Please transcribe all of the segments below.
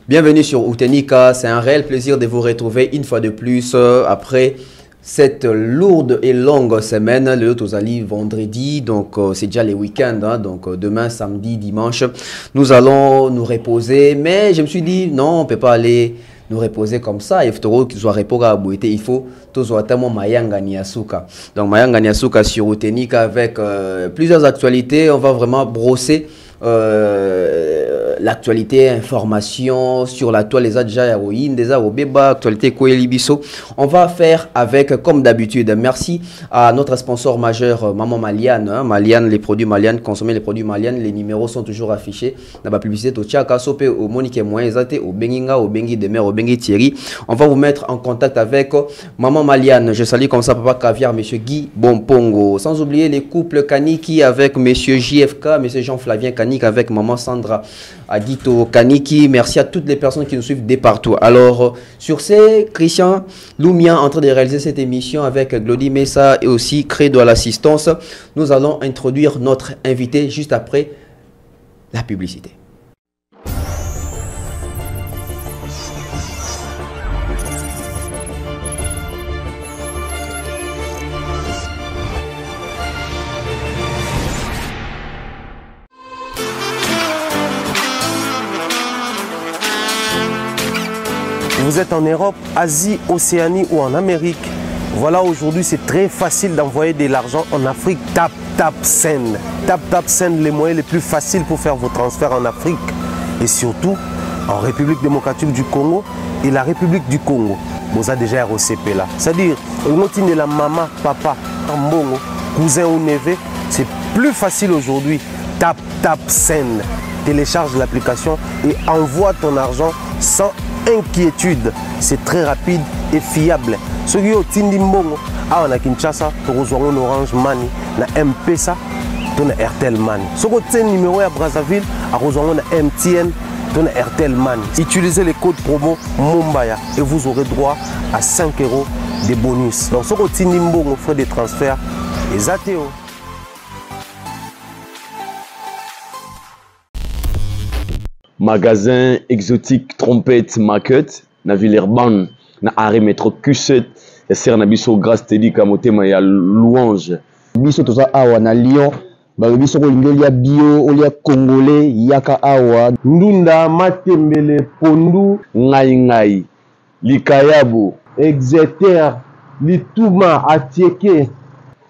Bienvenue sur Outenika, c'est un réel plaisir de vous retrouver une fois de plus après cette lourde et longue semaine. Le Tozali vendredi, donc c'est déjà les week-ends, hein, donc demain, samedi, dimanche, nous allons nous reposer. Mais je me suis dit, non, on ne peut pas aller nous reposer comme ça. Il faut qu'il soit reposé à Bouété. Il faut toujours attendre Mayanga Niasuka. Donc Mayanga Niasuka sur Outenika avec plusieurs actualités. On va vraiment brosser l'actualité, information sur la toile des déjà héroïnes, des Beba, actualité Koelibiso. On va faire avec, comme d'habitude, merci à notre sponsor majeur, Maman Maliane. Hein, Maliane, les produits Maliane, consommer les produits Maliane, les numéros sont toujours affichés. Dans la publicité, au Tchaka, Sope, au Monique Moyenzate, au Benginga, au Bengi Demer, au Bengi Thierry. On va vous mettre en contact avec Maman Maliane. Je salue comme ça Papa Caviar, Monsieur Guy Bompongo. Sans oublier les couples Kaniki avec Monsieur JFK, Monsieur Jean-Flavien Kaniki avec Maman Sandra Adito Kaniki. Merci à toutes les personnes qui nous suivent de partout. Alors, sur ce, Christian Loumia en train de réaliser cette émission avec Glody Messa et aussi Credo à l'assistance. Nous allons introduire notre invité juste après la publicité. Vous êtes en Europe, Asie, Océanie ou en Amérique. Voilà, aujourd'hui, c'est très facile d'envoyer de l'argent en Afrique. Tap Send. Tap Send, les moyens les plus faciles pour faire vos transferts en Afrique. Et surtout, en République démocratique du Congo et la République du Congo. Vous avez déjà ROCP là. C'est-à-dire, de la maman, papa, tambongo, cousin ou neveu, c'est plus facile aujourd'hui. Tap Send. Télécharge l'application et envoie ton argent sans inquiétude. C'est très rapide et fiable. Ceux qui ont Tindi Mbongo, on a Kinshasa, on a Orange Money, na M-Pesa, on a Airtel Money. Ceux qui ont numéro à Brazzaville, on a MTN, on a Airtel Money. Utilisez les codes promo Mumbaya et vous aurez droit à 5 € de bonus. Donc ceux qui ont Tindi Mbongo, frais de transfert, les ATO. Magasin exotique trompette market na Villeurbanne na arrêt métro Q7 et ser na biso grâce tedi kamotema ya louange biso toza awa na Lyon ba biso ko lingolia bio olia congolais yaka awa ndunda matembele pondu ngai likayabo exeter lituma atieke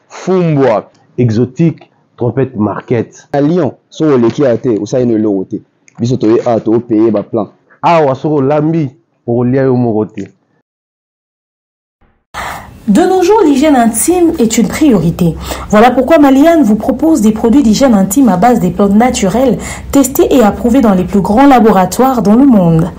fumbwa exotique trompette market à Lyon so leki ate usaine lowote biso toye a to payer ba plan awa soko lambi pour lia yo morote. De nos jours, l'hygiène intime est une priorité. Voilà pourquoi Maliane vous propose des produits d'hygiène intime à base des plantes naturelles testés et approuvés dans les plus grands laboratoires dans le monde.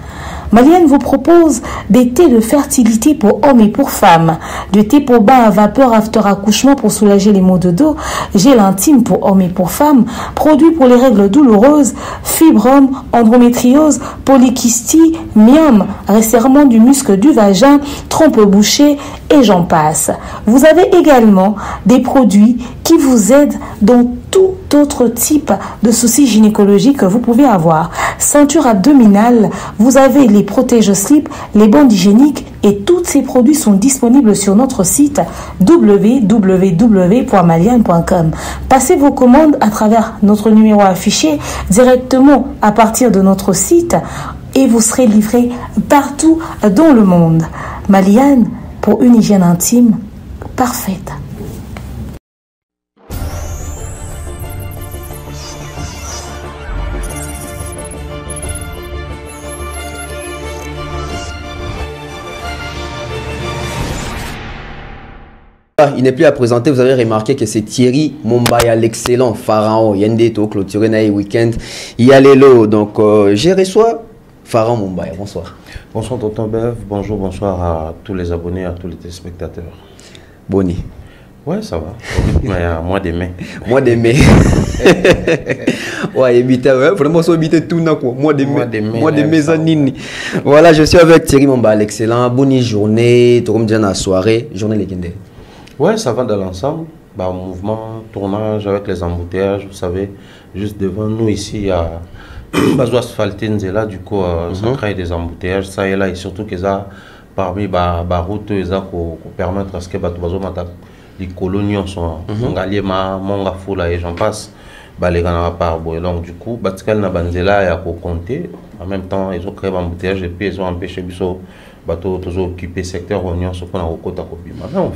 Maliane vous propose des thés de fertilité pour hommes et pour femmes, du thé pour bain à vapeur after accouchement pour soulager les maux de dos, gel intime pour hommes et pour femmes, produits pour les règles douloureuses, fibrome, endométriose, polykystie, myome, resserrement du muscle du vagin, trompe bouchée et j'en passe. Vous avez également des produits qui vous aident dans tout autre type de soucis gynécologiques que vous pouvez avoir. Ceinture abdominale, vous avez les protège-slip, les bandes hygiéniques et tous ces produits sont disponibles sur notre site www.maliane.com. Passez vos commandes à travers notre numéro affiché directement à partir de notre site et vous serez livré partout dans le monde. Maliane, pour une hygiène intime parfaite. Il n'est plus à présenter, vous avez remarqué que c'est Thierry Mumbaya, l'excellent pharaon. Yende to clôturer na week-end. Il y a les lots, donc j'ai reçois Pharaon Mumbaya. Bonsoir. Bonsoir Tonton Bev, bonsoir à tous les abonnés, à tous les téléspectateurs. Boni. Ouais, ça va. Mois de mai. Mois de mai. Ouais, vraiment, ça habite tout n'a quoi. Mois de mai. Mois de mai, voilà, je suis avec Thierry Mumbaya, l'excellent. Bonne journée, tout comme dire la soirée, journée légendaire. Ouais, ça va dans l'ensemble. Mouvement, tournage avec les embouteillages, vous savez, juste devant nous ici, il y a bazo asphalter nzela du coup ça crée des embouteillages ça et là et surtout que ça parmi ba route eza ko permettre à ce que bato bazo mata les colonies sont ngaliema monga fula et j'en passe les gars par boy donc du coup batikal na banzela ya ko compter en même temps ils ont créé un embouteillage et puis ils ont empêché biso bateau toujours occupé secteur oignon ce qu'on a au côté maintenant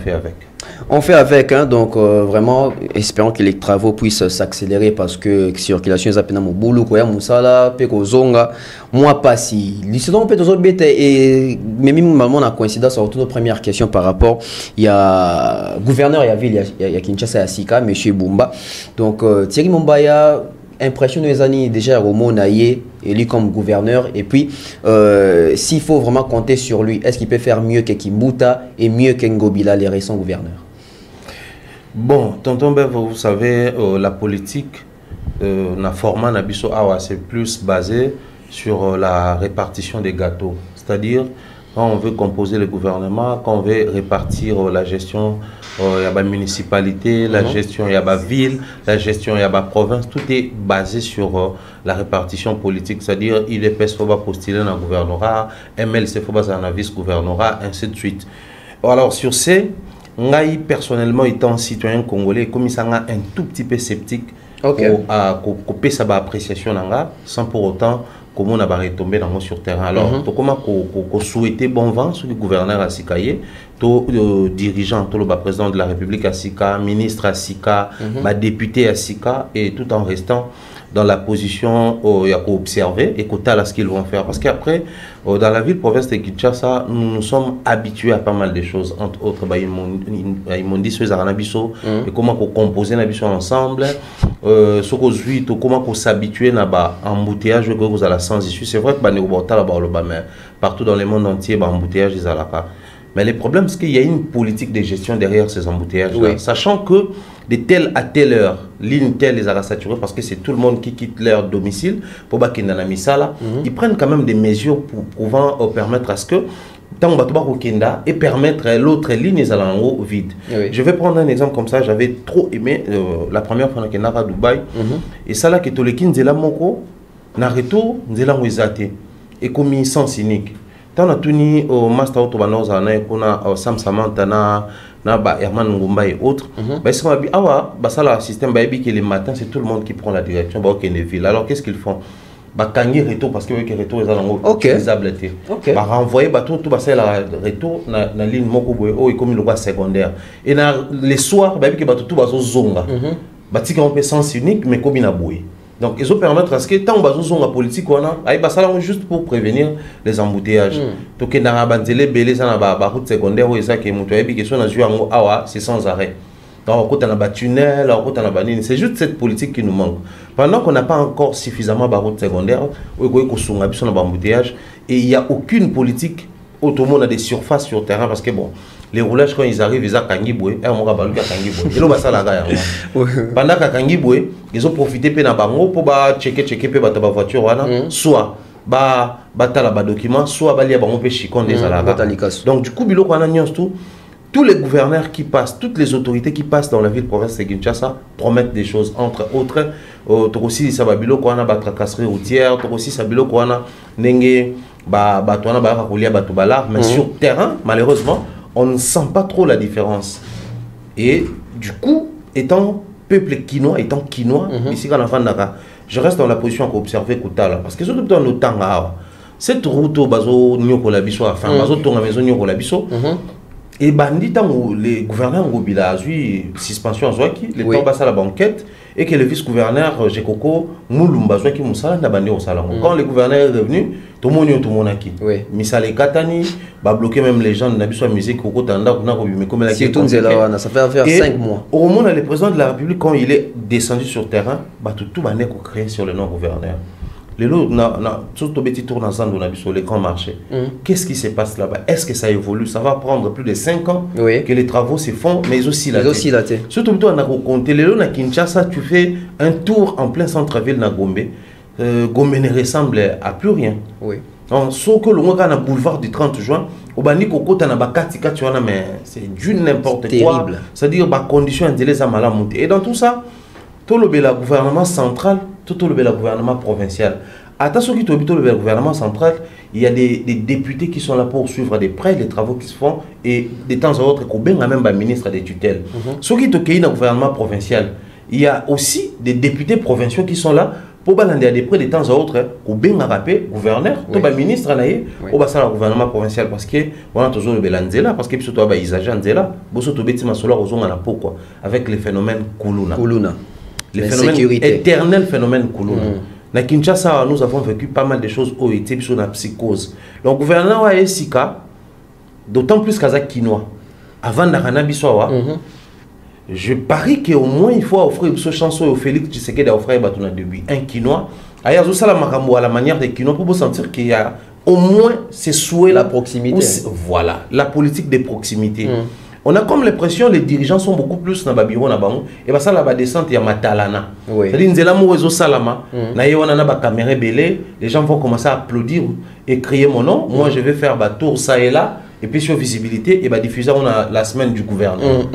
on fait avec hein, donc vraiment espérons que les travaux puissent s'accélérer parce que circulation est peine mon boulot quoi musala pe ko zonga moi pas si l'histoire peut toujours bête et même maman a coïncidence sur nos premières questions par rapport il y a gouverneur il y a ville il y a Kinshasa Sika monsieur Bumba donc Thierry Mombaya impression des années déjà au Monaïe élu comme gouverneur et puis s'il faut vraiment compter sur lui est-ce qu'il peut faire mieux que Kimbuta et mieux que Ngobila les récents gouverneurs? Bon tonton Bev vous savez la politique na format na biso awa c'est plus basé sur la répartition des gâteaux c'est-à-dire quand on veut composer le gouvernement, quand on veut répartir la gestion, il y a la municipalité, la gestion, il y a la ville, la gestion, il y a la province, tout est basé sur la répartition politique, c'est-à-dire il est faut postuler dans le gouvernorat, MLC faut dans un vice-gouvernorat, ainsi de suite. Alors sur ces, moi personnellement étant citoyen congolais, comme il un tout petit peu sceptique, couper sa appréciation sans pour autant comment on a retombé sur terrain. Alors, comment qu'on souhaitait bon vent sur le gouverneur à Sikaye, tout dirigeant, tout le président de la République à Sika, ministre à Sika, député à Sika, et tout en restant dans la position où il y a qu'à observer et qu'à ce qu'ils vont faire. Parce qu'après, dans la ville province de Kinshasa, nous sommes habitués à pas mal de choses, entre autres, ils m'ont dit et comment composer nabiso ensemble, comment s'habituer à embouteillage que vous allez sans issue. C'est vrai que partout dans le monde entier, embouteillage ils allaient pas. Mais le problème, c'est qu'il y a une politique de gestion derrière ces embouteillages. Sachant que de telle à telle heure, ligne telle les a saturés parce que c'est tout le monde qui quitte leur domicile pour qu'ils ils prennent quand même des mesures pour pouvant permettre à ce que tant et permettre l'autre ligne les en haut vide. Je vais prendre un exemple comme ça. J'avais trop aimé la première fois que je à Dubaï et ça là que tout le kin zela moko nareto zela ngwezate et comme sens cynique. Tant on a tenu au master autobanos à Naïkona, Sam Samantana, Herman Ngumba et autres. Parce qu'on a dit, ça le système, que les matins, c'est tout le monde qui prend la direction, ville. Alors qu'est-ce qu'ils font? Kangi retour parce que les retours sont utilisables. Renvoyer tout ça la retour na ligne moko boy comme le secondaire. Et les soirs, tout bazo zonga. Bati on peut sens unique mais comme il boué. Donc, ils ont permettre à ce que tant que la politique, on juste pour prévenir les embouteillages. Donc, il y a des routes secondaires c'est sans arrêt. Donc, on a des tunnels, c'est juste cette politique qui nous manque. Pendant qu'on n'a pas encore suffisamment de routes secondaires, et il n'y a aucune politique, autrement, des surfaces sur le terrain parce que bon. Les roulages quand ils arrivent, ils ont Kangiboué, et on va baluka Kangiboué. Ils ont ça la gagne. Pendant qu'à Kangiboué, ils ont profité de bango pour checker ta voiture, soit la document, soit balia bango pe chicon des alaga. Donc du coup, bilo qu'on a tout. Tous les gouverneurs qui passent, toutes les autorités qui passent dans la ville province de Kinshasa promettent des choses, entre autres, aussi ça va bilo qu'on a tracasserie routière, aussi ça bilo qu'on a nenge batouana barakulia batubalar, mais sur terrain, malheureusement. On ne sent pas trop la différence. Et du coup, étant peuple quinois, ici quand je reste dans la position qu'on observe Koutala. Parce que surtout dans le temps, cette route au bazo nyoko la biso, enfin, bazo tonga maison nyoko la biso, et bandit où les gouverneurs ont eu suspension à Zouaki, les temps passent à la banquette, et que le vice-gouverneur Jekoko Moulumba Zouaki Moussala n'a bandit au salon. Quand le gouverneur est revenu, tout le monde est tout le monde qui. Misale Katani, va bloquer même les gens de la musique au côté de c'est tout ça fait faire 5 mois. Au moment où le président de la République, quand il est descendu sur le terrain, tout va créer sur le non-gouverneur. Les lots, surtout petit tour dans sur les grands marchés. Qu'est-ce qui se passe là-bas? Est-ce que ça évolue? Ça va prendre plus de 5 ans que les travaux se font, mais aussi la tête. Surtout on a compté les lots à Kinshasa, tu fais un tour en plein centre-ville na Gombe. Gombe ne ressemble à plus rien. Sauf que le boulevard du 30 juin, au bani koko na bakati mais c'est du n'importe quoi. C'est-à-dire bah conditions délais à malamonter. Et dans tout ça, tout le gouvernement central tout le gouvernement provincial. Attention qui le gouvernement central, il y a des députés qui sont là pour suivre de près les travaux qui se font et de temps en temps, il y a même un ministre des tutelles. Ceux qui sont dans le gouvernement provincial, il y a aussi des députés provinciaux qui sont là pour balander de près de temps en temps, au bien rappelé gouverneur, tout le ministre au le gouvernement provincial parce que on a toujours le belanzela parce que puis surtout ils agent là, bosso to beti masola ozonga na pourquoi avec les phénomènes kuluna. Les phénomènes éternels phénomènes kuluna. Na Kinshasa, nous avons vécu pas mal de choses où était sur la psychose. Le gouverneur a Esika, d'autant plus qu'Azak Kinois, avant d'Arana Biswawa, je parie qu'au moins il faut offrir ce chanson au Félix Tshisekedi d'offrir un début. Un Kinois, à la manière des Kinois, pour vous sentir qu'il y a au moins ces souhaits. La proximité. Voilà, la politique de proximité. On a comme l'impression que les dirigeants sont beaucoup plus dans le bureau et ça la descente il y a matalana. C'est-à-dire salama, caméra belé, les gens vont commencer à applaudir et crier mon nom. Moi je vais faire tour ça et là et puis sur visibilité et diffuser on a la semaine du gouverneur.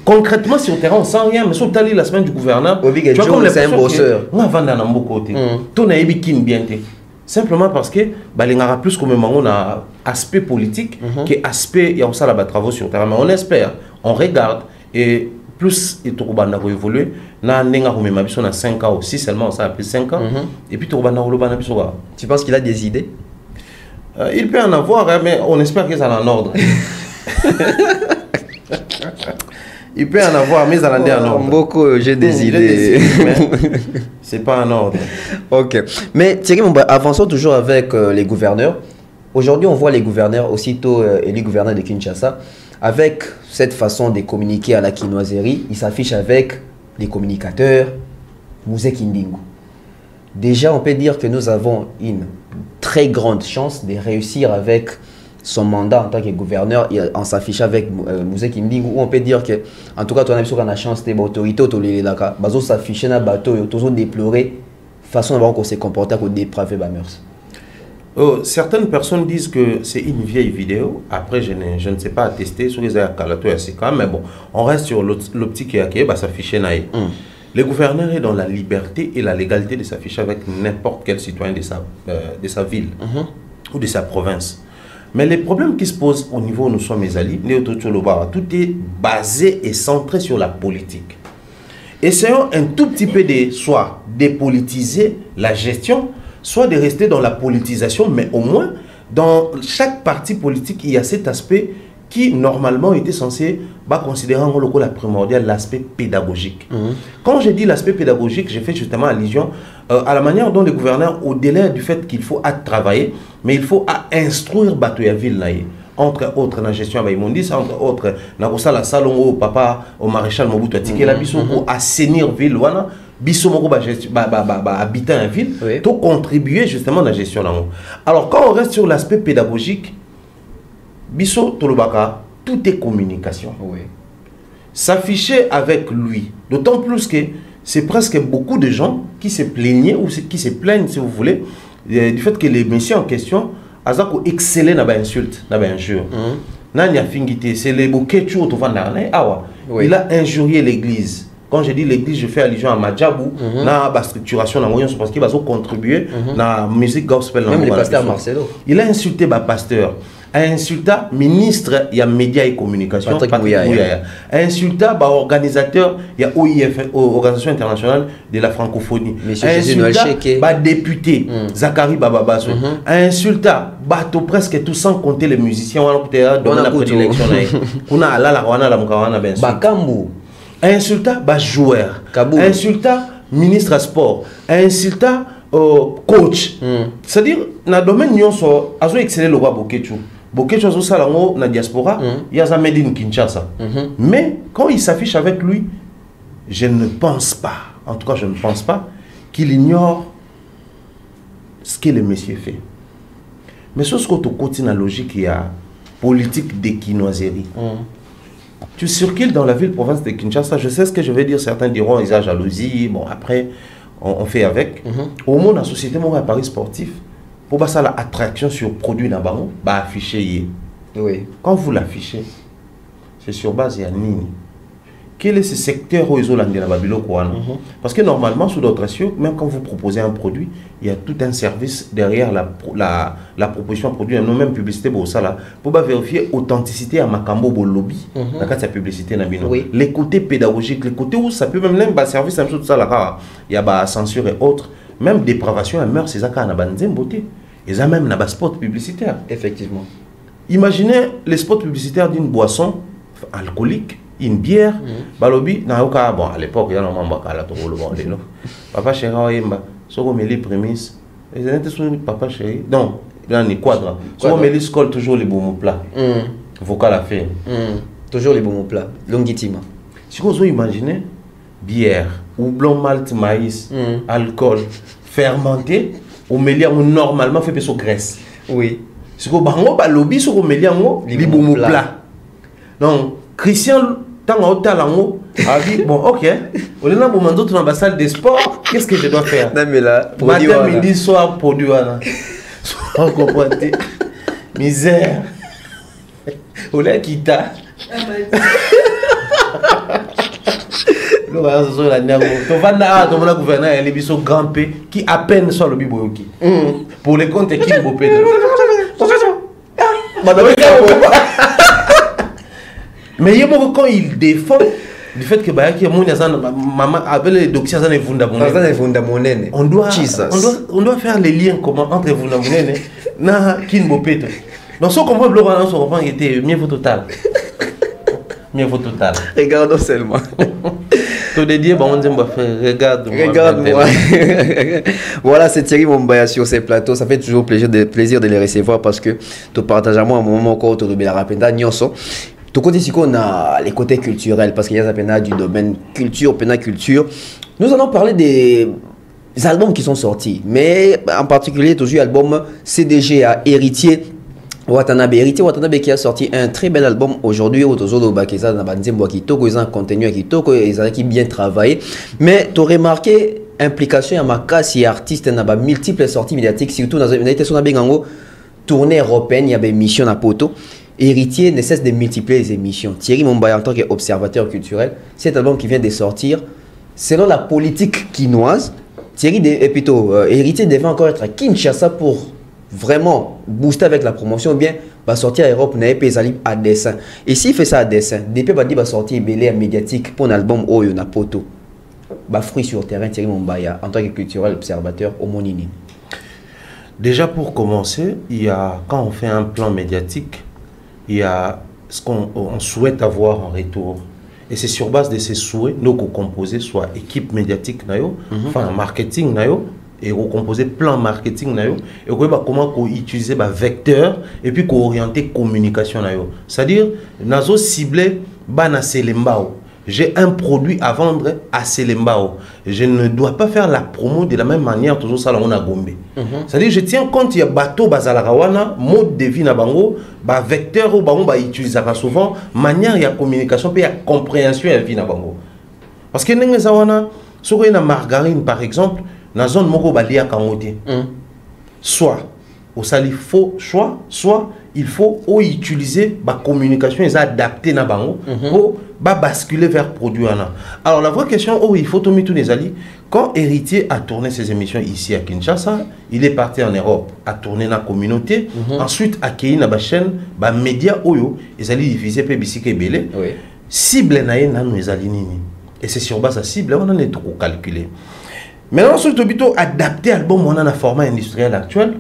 Concrètement sur le terrain on sent rien mais sur la semaine du gouverneur, tu vois comme c'est un bosseur. On va vendre dans beaucoup côté. Tout n'a bien été. Simplement parce que il y a plus comme on a aspect politique que aspect il y a aussi là travaux sur le terrain. Mais on espère, on regarde et plus il va évoluer. Na nenga rumema biso na 5 ans aussi seulement ça a pris 5 ans et puis tu penses qu'il a des idées? Il peut en avoir hein, mais on espère que ça est en ordre. Il peut en avoir, mais ça en ordre. Beaucoup, j'ai des idées. C'est pas en ordre. Ok. Mais Thierry, avançons toujours avec les gouverneurs. Aujourd'hui, on voit les gouverneurs, aussitôt élus gouverneurs de Kinshasa, avec cette façon de communiquer à la quinoiserie, ils s'affichent avec les communicateurs, Mouzé Kindingu. Déjà, on peut dire que nous avons une très grande chance de réussir avec son mandat en tant que gouverneur en s'affichant avec Mouzé Kindingu, où on peut dire que, en tout cas, tu as la chance de l'autorité, de s'afficher dans le bateau, de déplorer la façon dont on s'est comporté pour dépraver les mœurs. Certaines personnes disent que c'est une vieille vidéo. Après, je ne sais pas attester sur les acalato et mais bon, on reste sur l'optique qui est s'afficher. Le gouverneur est dans la liberté et la légalité de s'afficher avec n'importe quel citoyen de sa ville ou de sa province. Mais les problèmes qui se posent au niveau où nous sommes mes alliés, tout est basé et centré sur la politique. Essayons un tout petit peu de soit dépolitiser la gestion, soit de rester dans la politisation, mais au moins, dans chaque parti politique, il y a cet aspect qui, normalement, était censé considérer la primordiale, l'aspect pédagogique. Quand je dis l'aspect pédagogique, j'ai fait justement allusion à la manière dont les gouverneurs, au-delà du fait qu'il faut travailler, mais il faut instruire Batoya Ville, entre autres, dans la gestion de l'immondice, entre autres, dans la salon au papa, au maréchal Mobutu, la biso pour assainir ville, biso moko habitant en ville, pour contribuer justement à la gestion là. Alors quand on reste sur l'aspect pédagogique, biso tolobaka, tout est communication. S'afficher avec lui, d'autant plus que c'est presque beaucoup de gens qui se plaignaient ou qui se plaignent, si vous voulez, du fait que les messieurs en question ont excellé dans l'insulte, dans l'injure. C'est le bouquet il a injurié l'église. Quand je dis l'église, je fais allusion à Madjabou, la structuration parce qu'il va contribuer à la musique gospel. Même le pasteur Marcelo. Il a insulté le pasteur. A insulté ministre, il y a médias et communication. Patrick Mouyaya. A insulté organisateur, il y a OIF, Organisation internationale de la francophonie. A insulté député, Zachary Bababasso. A insulté presque tout sans compter les musiciens. On a prédilection. On a la Bakambu. Insulta joueur, insulta ministre à sport, insulta coach. C'est-à-dire, dans le domaine où on a excellé le roi Bokechu. Bokechu a dans la diaspora, il y a un Made in Kinshasa. Mais quand il s'affiche avec lui, je ne pense pas, en tout cas je ne pense pas, qu'il ignore ce que le monsieur fait. Mais ce que tu continues la logique, il y a politique d'équinoiserie. Tu circules dans la ville-province de Kinshasa, je sais ce que je vais dire, certains diront ils ont jalousie, bon après on fait avec. Au moins dans la société, moi, à Paris sportif, pour ça l'attraction sur produit dans le affiché. Quand vous l'affichez, c'est sur base de Nini. quel est ce secteur où ils ont l'angé la Babylone parce que normalement sous d'autres ratios, même quand vous proposez un produit, il y a tout un service derrière la proposition de produit, non même publicité pour ça là, pour vérifier authenticité à Makambo bo lobby, dans le sa publicité nabino. Les côtés pédagogiques, les côtés où ça peut même bah service même tout ça là, il y a bah censure et autres, même dépravation et meurtre, c'est ça qu'on a banzem beauté. Ils ont même un spot publicitaire. Effectivement. Imaginez les spots publicitaires d'une boisson alcoolique, une bière, balobi, na oka bon à l'époque il y a normalement bakala to le bon là. Papa chéri oyemba, soko meli prémisse. Et c'était sur papa chéri. Donc, là ni quadra. Soko meli scole toujours les bons plats. Vocal à faire. Toujours les bons plats. Longitima. Si vous imaginez bière, houblon, malt, maïs, alcool fermenté, au mélia normalement fait peso graisse. Oui. Si vous bango balobi sur au mélia les bons plats. Donc Christian tant au talent a dit bon ok on est là pour m'entendre dans la salle des sports, qu'est-ce que je dois faire? Non mais là matin midi soir produit là on comprend misère on l'a quitté le voyage sur la nerve ton vanda ton gouverneur elle est biso grand P qui à peine soit le biboyoki pour les comptes qui beau pédé mais il y a beaucoup quand il défend du fait que bah qui maman avec les dossiers ça ne vunda monene on doit faire les liens comment entre vunda monene na kinbo peto donc ce qu'on comprend le on se comprend qu'il était mieux vaut total regardons seulement tout dédié bah on dit regarde-moi voilà c'est Thierry Mombaya sur ces plateaux, ça fait toujours plaisir de les recevoir parce que tu partages à moi un moment encore autour de la rapenda nyonso. Tout côté si on a les côtés culturels parce qu'il y a ça du domaine culture. Nous allons parler des albums qui sont sortis, mais en particulier toujours l'album CDG à Héritier Watanabe qui a sorti un très bel album aujourd'hui au Tozodo Bakeza na banzembo kitoko, ils ont un contenu kitoko, ils ont qui bien travaillé, mais tu as remarqué implication à ma casse et artiste na ba multiples sorties médiatiques surtout dans une été tournée européenne, il y avait mission à poto. Héritier ne cesse de multiplier les émissions. Thierry Mombaya en tant qu'observateur culturel, cet album qui vient de sortir, selon la politique quinoise, Héritier devait encore être à Kinshasa pour vraiment booster avec la promotion, ou bien va sortir à Europe, n'a pas à dessin. Et s'il fait ça à dessin, depuis va sortir belé médiatique pour un album Oyo na poto. Bah fruit sur terrain Thierry Mombaya en tant que culturel observateur au Monini. Déjà pour commencer, il y a quand on fait un plan médiatique, il y a ce qu'on souhaite avoir en retour. Et c'est sur base de ces souhaits, nous composer soit équipe médiatique, enfin marketing, et recomposer plan marketing, et comment utiliser vecteur, et puis orienter communication. C'est-à-dire, nous ciblé Bana Selembao. J'ai un produit à vendre à Selembao. Je ne dois pas faire la promo de la même manière toujours ça on a Gombe. C'est-à-dire je tiens compte il y a bateau bazalarawana mode de vie na bango ba vecteur ou bango ba utiliser souvent manière il y a communication puis il y a compréhension à vie na bango. Parce que n'engue zawana soko na margarine par exemple na zone moko ba lia kangote. Soit au sali faux choix soit il faut utiliser la communication et adapter na bango pour basculer vers produit. Alors la vraie question il faut tout mettre les alliés. Quand Héritier a tourné ses émissions ici à Kinshasa, il est parti en Europe à tourner dans la communauté. Ensuite à Kéi na ba chaîne ba média oyo ils allaient diffuser pe bisike belé. Cible na ye na nous alliés nini. Et c'est sur base à cible on en est trop calculé. Maintenant surtout plutôt adapter album on a un format industriel actuel.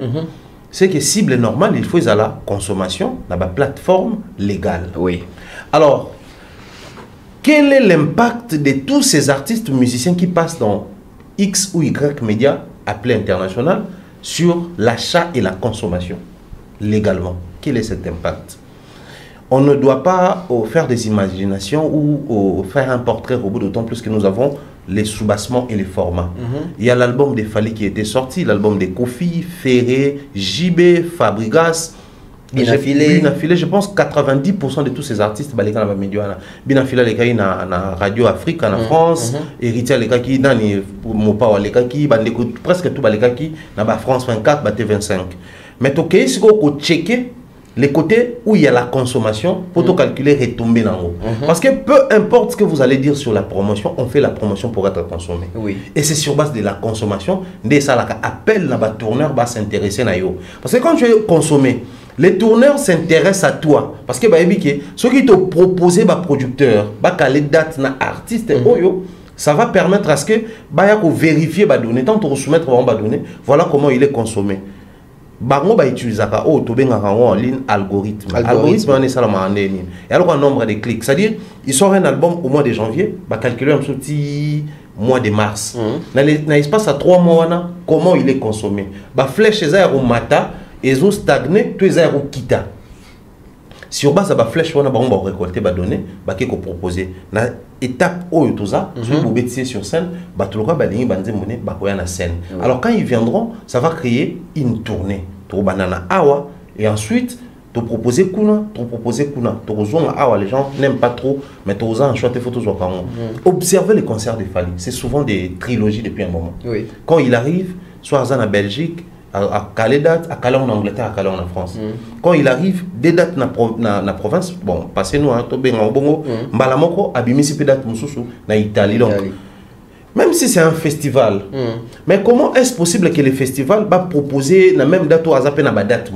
C'est que cible normale, il faut à la consommation dans la plateforme légale. Oui. Alors, quel est l'impact de tous ces artistes musiciens qui passent dans X ou Y médias appelés international sur l'achat et la consommation légalement? Quel est cet impact? On ne doit pas faire des imaginations ou faire un portrait robot, d'autant plus que nous avons les soubassements et les formats. Il y a l'album de Fali qui était sorti, l'album de Kofi, Ferré, JB, Fabregas, Binafilé, je pense 90% de tous ces artistes, Binafilé, les gars, na Radio Afrique en France, Héritier, les gars qui dans Mopawa, les gars qui presque tout les gars qui na France 24, T25. Mais ok, si vous checker les côtés où il y a la consommation, pour calculer retomber dans haut. Parce que peu importe ce que vous allez dire sur la promotion, on fait la promotion pour être consommé. Oui. Et c'est sur base de la consommation, dès ça, appelle la tourneur va s'intéresser à yo. Parce que quand tu es consommé, les tourneurs s'intéressent à toi. Parce que ceux qui te proposent des producteurs, les dates na artistes, ça va permettre à ce que vérifier les données, tant que soumettre les données, voilà comment il est consommé. Bango ba utilisaka en ligne algorithme. Algorithme on est ça en ligne. Et alors un nombre de clics, c'est-à-dire il sort un album au mois de janvier, ba calculer un petit mois de mars. Dans l'espace à 3 mois comment il est consommé. Ba flèche ça au mata et zo stagné, tout ça au kita. Sur base de la flèche on va récolter ba données, ba que proposer. Na étape où tout ça, sur vous bêtiser sur scène, ba tout le ba lingi banze monnaie ba koya na scène. Alors quand ils viendront, ça va créer une tournée. To banana awa et ensuite te proposer kuna, awa les gens n'aiment pas trop, mais to en choix tes photos observez les concerts de Fally, c'est souvent des trilogies depuis un moment. Oui. Quand il arrive, soit en Belgique, à Calais date, à Calais en Angleterre, à Calais en France. Quand il arrive, des dates na province, bon, passez-nous hein, to benga bongo, mbalamoko abimisi pe date mususu na Italie donc. Même si c'est un festival, mais comment est-ce possible que le festival va proposer la même date ou à zapper na date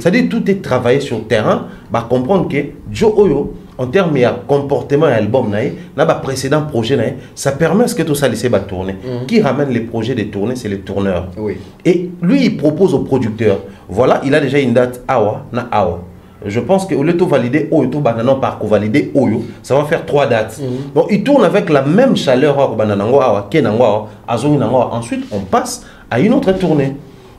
c'est-à-dire tout est travaillé sur le terrain, va comprendre que Joe Oyo en termes de comportement et album na précédent projet ça permet à ce que tout ça laisse tourner. Qui ramène les projets de tournée, c'est les tourneurs. Et lui il propose aux producteurs, voilà, il a déjà une date awa na awa. Je pense que au lieu de valider Oyo, tout banana par valider Oyo, ça va faire 3 dates. Donc il tourne avec la même chaleur ensuite on passe à une autre tournée.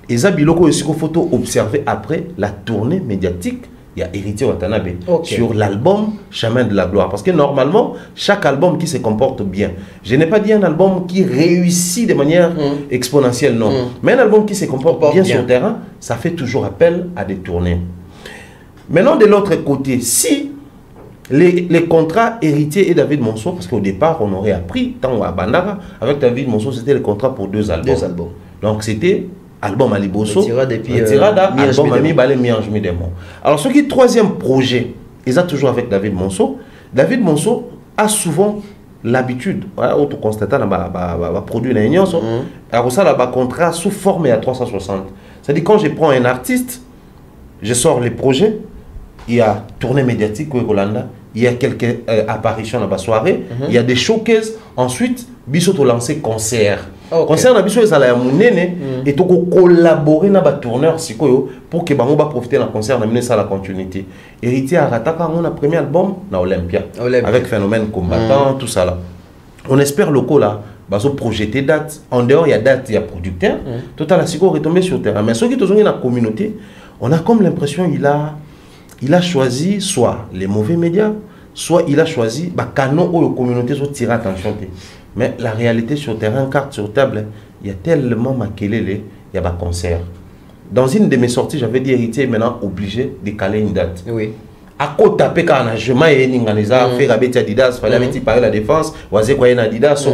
Et Zabiloko aussi qu'il faut observer après la tournée médiatique. Il y a Héritier Watanabe sur l'album Chemin de la Gloire. Parce que normalement, chaque album qui se comporte bien, je n'ai pas dit un album qui réussit de manière exponentielle, non. Mais un album qui se comporte bien sur le terrain, ça fait toujours appel à des tournées. Maintenant, de l'autre côté, si les contrats Héritier et David Monceau, parce qu'au départ, on aurait appris, tant à Bandara, avec David Monceau, c'était le contrat pour 2 albums. Donc, c'était album Ali Bosso, album Ami Balé Miange Midemo. Alors, ce qui est 3e projet, ils ont toujours avec David Monceau. David Monceau a souvent l'habitude, auto constatant, produit une union, alors ça, un contrat sous forme à 360. C'est-à-dire, quand je prends un artiste, je sors les projets, il y a tournée médiatique au Hollanda, il y a quelques apparitions dans la soirée, il y a des showcases, ensuite, Bissot a lancé concert. Concert na Bissot, ils allaient et tout collaborer dans les tourneurs pour que Bango va profiter d'un concert, d'amener ça à la continuité. Héritier a rattaqué mon premier album dans Olympia, avec Phénomène Combattant, tout ça là. On espère le coup là, baso projeter date, en dehors il y a date, il y a producteur, tout à la est retombé sur le terrain. Mais ceux qui sont dans la communauté, on a comme l'impression il a choisi soit les mauvais médias, soit il a choisi canon où la communauté sont tirée attention. Mais la réalité sur le terrain, carte sur table, il y a tellement maquillé, il y a des concerts. Dans une de mes sorties, j'avais dit Héritier est maintenant obligé de caler une date. Oui. À côté taper quand je m'ai fait rabais Adidas, fallait parler la défense, oisé quoi Adidas,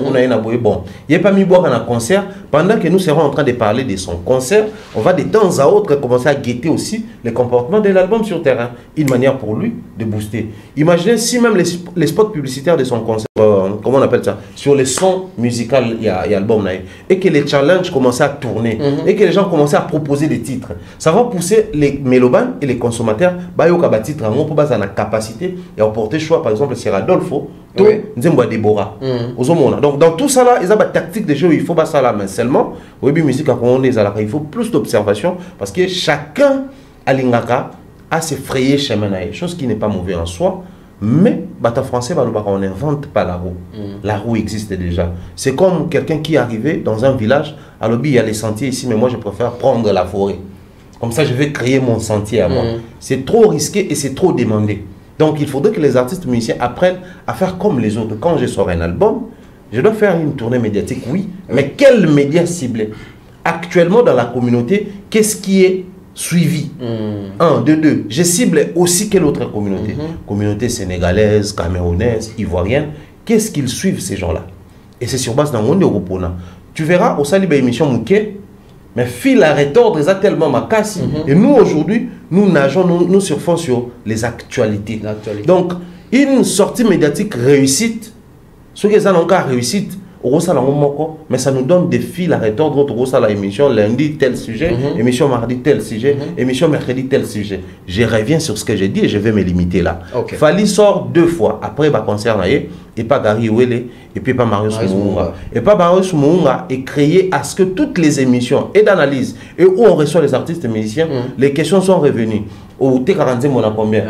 bon. Il n'y a pas mis boire un concert. Pendant que nous serons en train de parler de son concert, on va de temps à autre commencer à guetter aussi les comportements de l'album sur terrain. Une manière pour lui de booster. Imaginez si même les spots publicitaires de son concert, comment on appelle ça, sur les sons musicaux, il y a album et que les challenges commençaient à tourner et que les gens commençaient à proposer des titres. Ça va pousser les mélomanes et les consommateurs à titre base à la capacité et à porter choix par exemple sur Adolfo Nzembo Deborah donc dans tout ça là ils ont des tactiques de jeu il faut pas ça là mais seulement oui musique il faut plus d'observation parce que chacun à l'ingaka a ses frayés chemin chose qui n'est pas mauvais en soi mais bata français on n'invente pas la roue la roue existe déjà c'est comme quelqu'un qui est arrivé dans un village à l'objet il y a les sentiers ici mais moi je préfère prendre la forêt. Comme ça, je vais créer mon sentier à moi. C'est trop risqué et c'est trop demandé. Donc, il faudrait que les artistes musiciens apprennent à faire comme les autres. Quand je sors un album, je dois faire une tournée médiatique, oui. Mais quel média ciblé? Actuellement, dans la communauté, qu'est-ce qui est suivi? 1, 2, 2. Je cible aussi quelle autre communauté? Communauté sénégalaise, camerounaise, ivoirienne. Qu'est-ce qu'ils suivent, ces gens-là? Et c'est sur base d'un monde européen. Tu verras, au Saliba émission Mouké, Mais fil à retordre, ils ont tellement ma casse. Et nous, aujourd'hui, nous nageons, nous surfons sur les actualités. Donc, une sortie médiatique réussite, ceux qui ont encore réussite, mais ça nous donne des fils à retordre. Notre émission lundi tel sujet, émission mardi tel sujet, émission mercredi tel sujet. Je reviens sur ce que j'ai dit et je vais me limiter là. Fali sort 2 fois après le concert et pas Gary Wele et puis pas Mario Soumounga. Et pas Mario Soumounga est créé à ce que toutes les émissions et d'analyse et où on reçoit les artistes et musiciens, les questions sont revenues. Au T40 on a combien?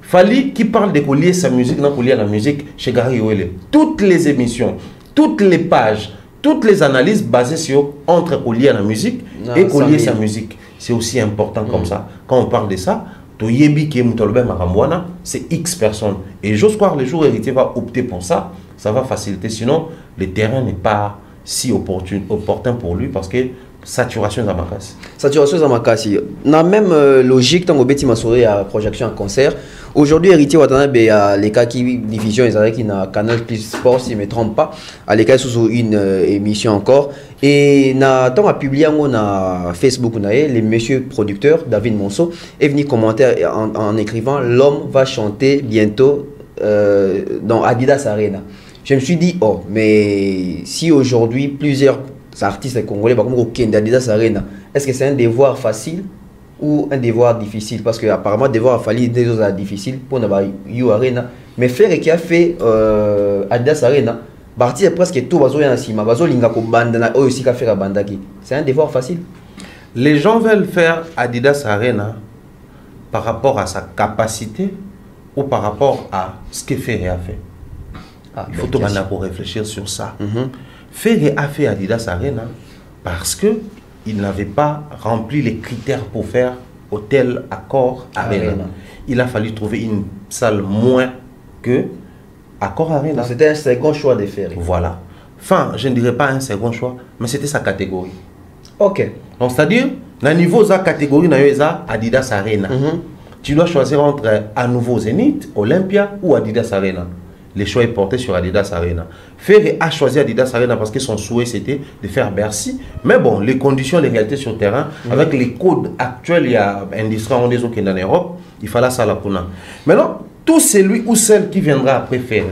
Fali qui parle de collier sa musique, non collier la musique chez Gary Wele. Toutes les émissions, toutes les pages, toutes les analyses basées sur entre collier la musique et collier sa musique. C'est aussi important comme ça. Quand on parle de ça, c'est X personnes. Et j'ose croire que le jour héritier va opter pour ça, ça va faciliter. Sinon, le terrain n'est pas si opportun pour lui parce que saturation dans ma casse. Saturation dans ma casse. Dans la même logique, tant que Betty m'a souri à projection en concert. Aujourd'hui, Héritier Watanabe, les cas qui diffusion, ils arrivent qui n'a Canal Plus Sport, si je ne me trompe pas, à l'école sous une émission encore. Et tant à publié sur Facebook, les messieurs producteurs, David Monceau, est venu commenter en écrivant l'homme va chanter bientôt dans Adidas Arena. Je me suis dit, oh, mais si aujourd'hui plusieurs artistes congolais, par exemple, Adidas Arena, est-ce que c'est un devoir facile ou un devoir difficile? Parce que apparemment, devoir fallu des choses difficiles pour You Arena. Mais faire qui a fait Adidas Arena, parti presque tout c'est un devoir facile. Les gens veulent faire Adidas Arena par rapport à sa capacité ou par rapport à ce que Ferré a fait. Il faut tout pour réfléchir sur ça. Ferré a fait Adidas Arena parce que il n'avait pas rempli les critères pour faire Hôtel Accor Arena. Il a fallu trouver une salle moins que Accor Arena. C'était un second choix de Ferré. Voilà. Enfin, je ne dirais pas un second choix, mais c'était sa catégorie. Ok. Donc, c'est-à-dire, dans le niveau de sa catégorie, il y a Adidas Arena. Tu dois choisir entre à nouveau Zénith, Olympia ou Adidas Arena. Le choix est porté sur Adidas Arena. Ferré a choisi Adidas Arena parce que son souhait c'était de faire Bercy. Mais bon, les conditions, les réalités sur le terrain, avec les codes actuels, il y a industrie en des autres en Europe, il fallait ça la puna. Maintenant, tout celui ou celle qui viendra après Ferré,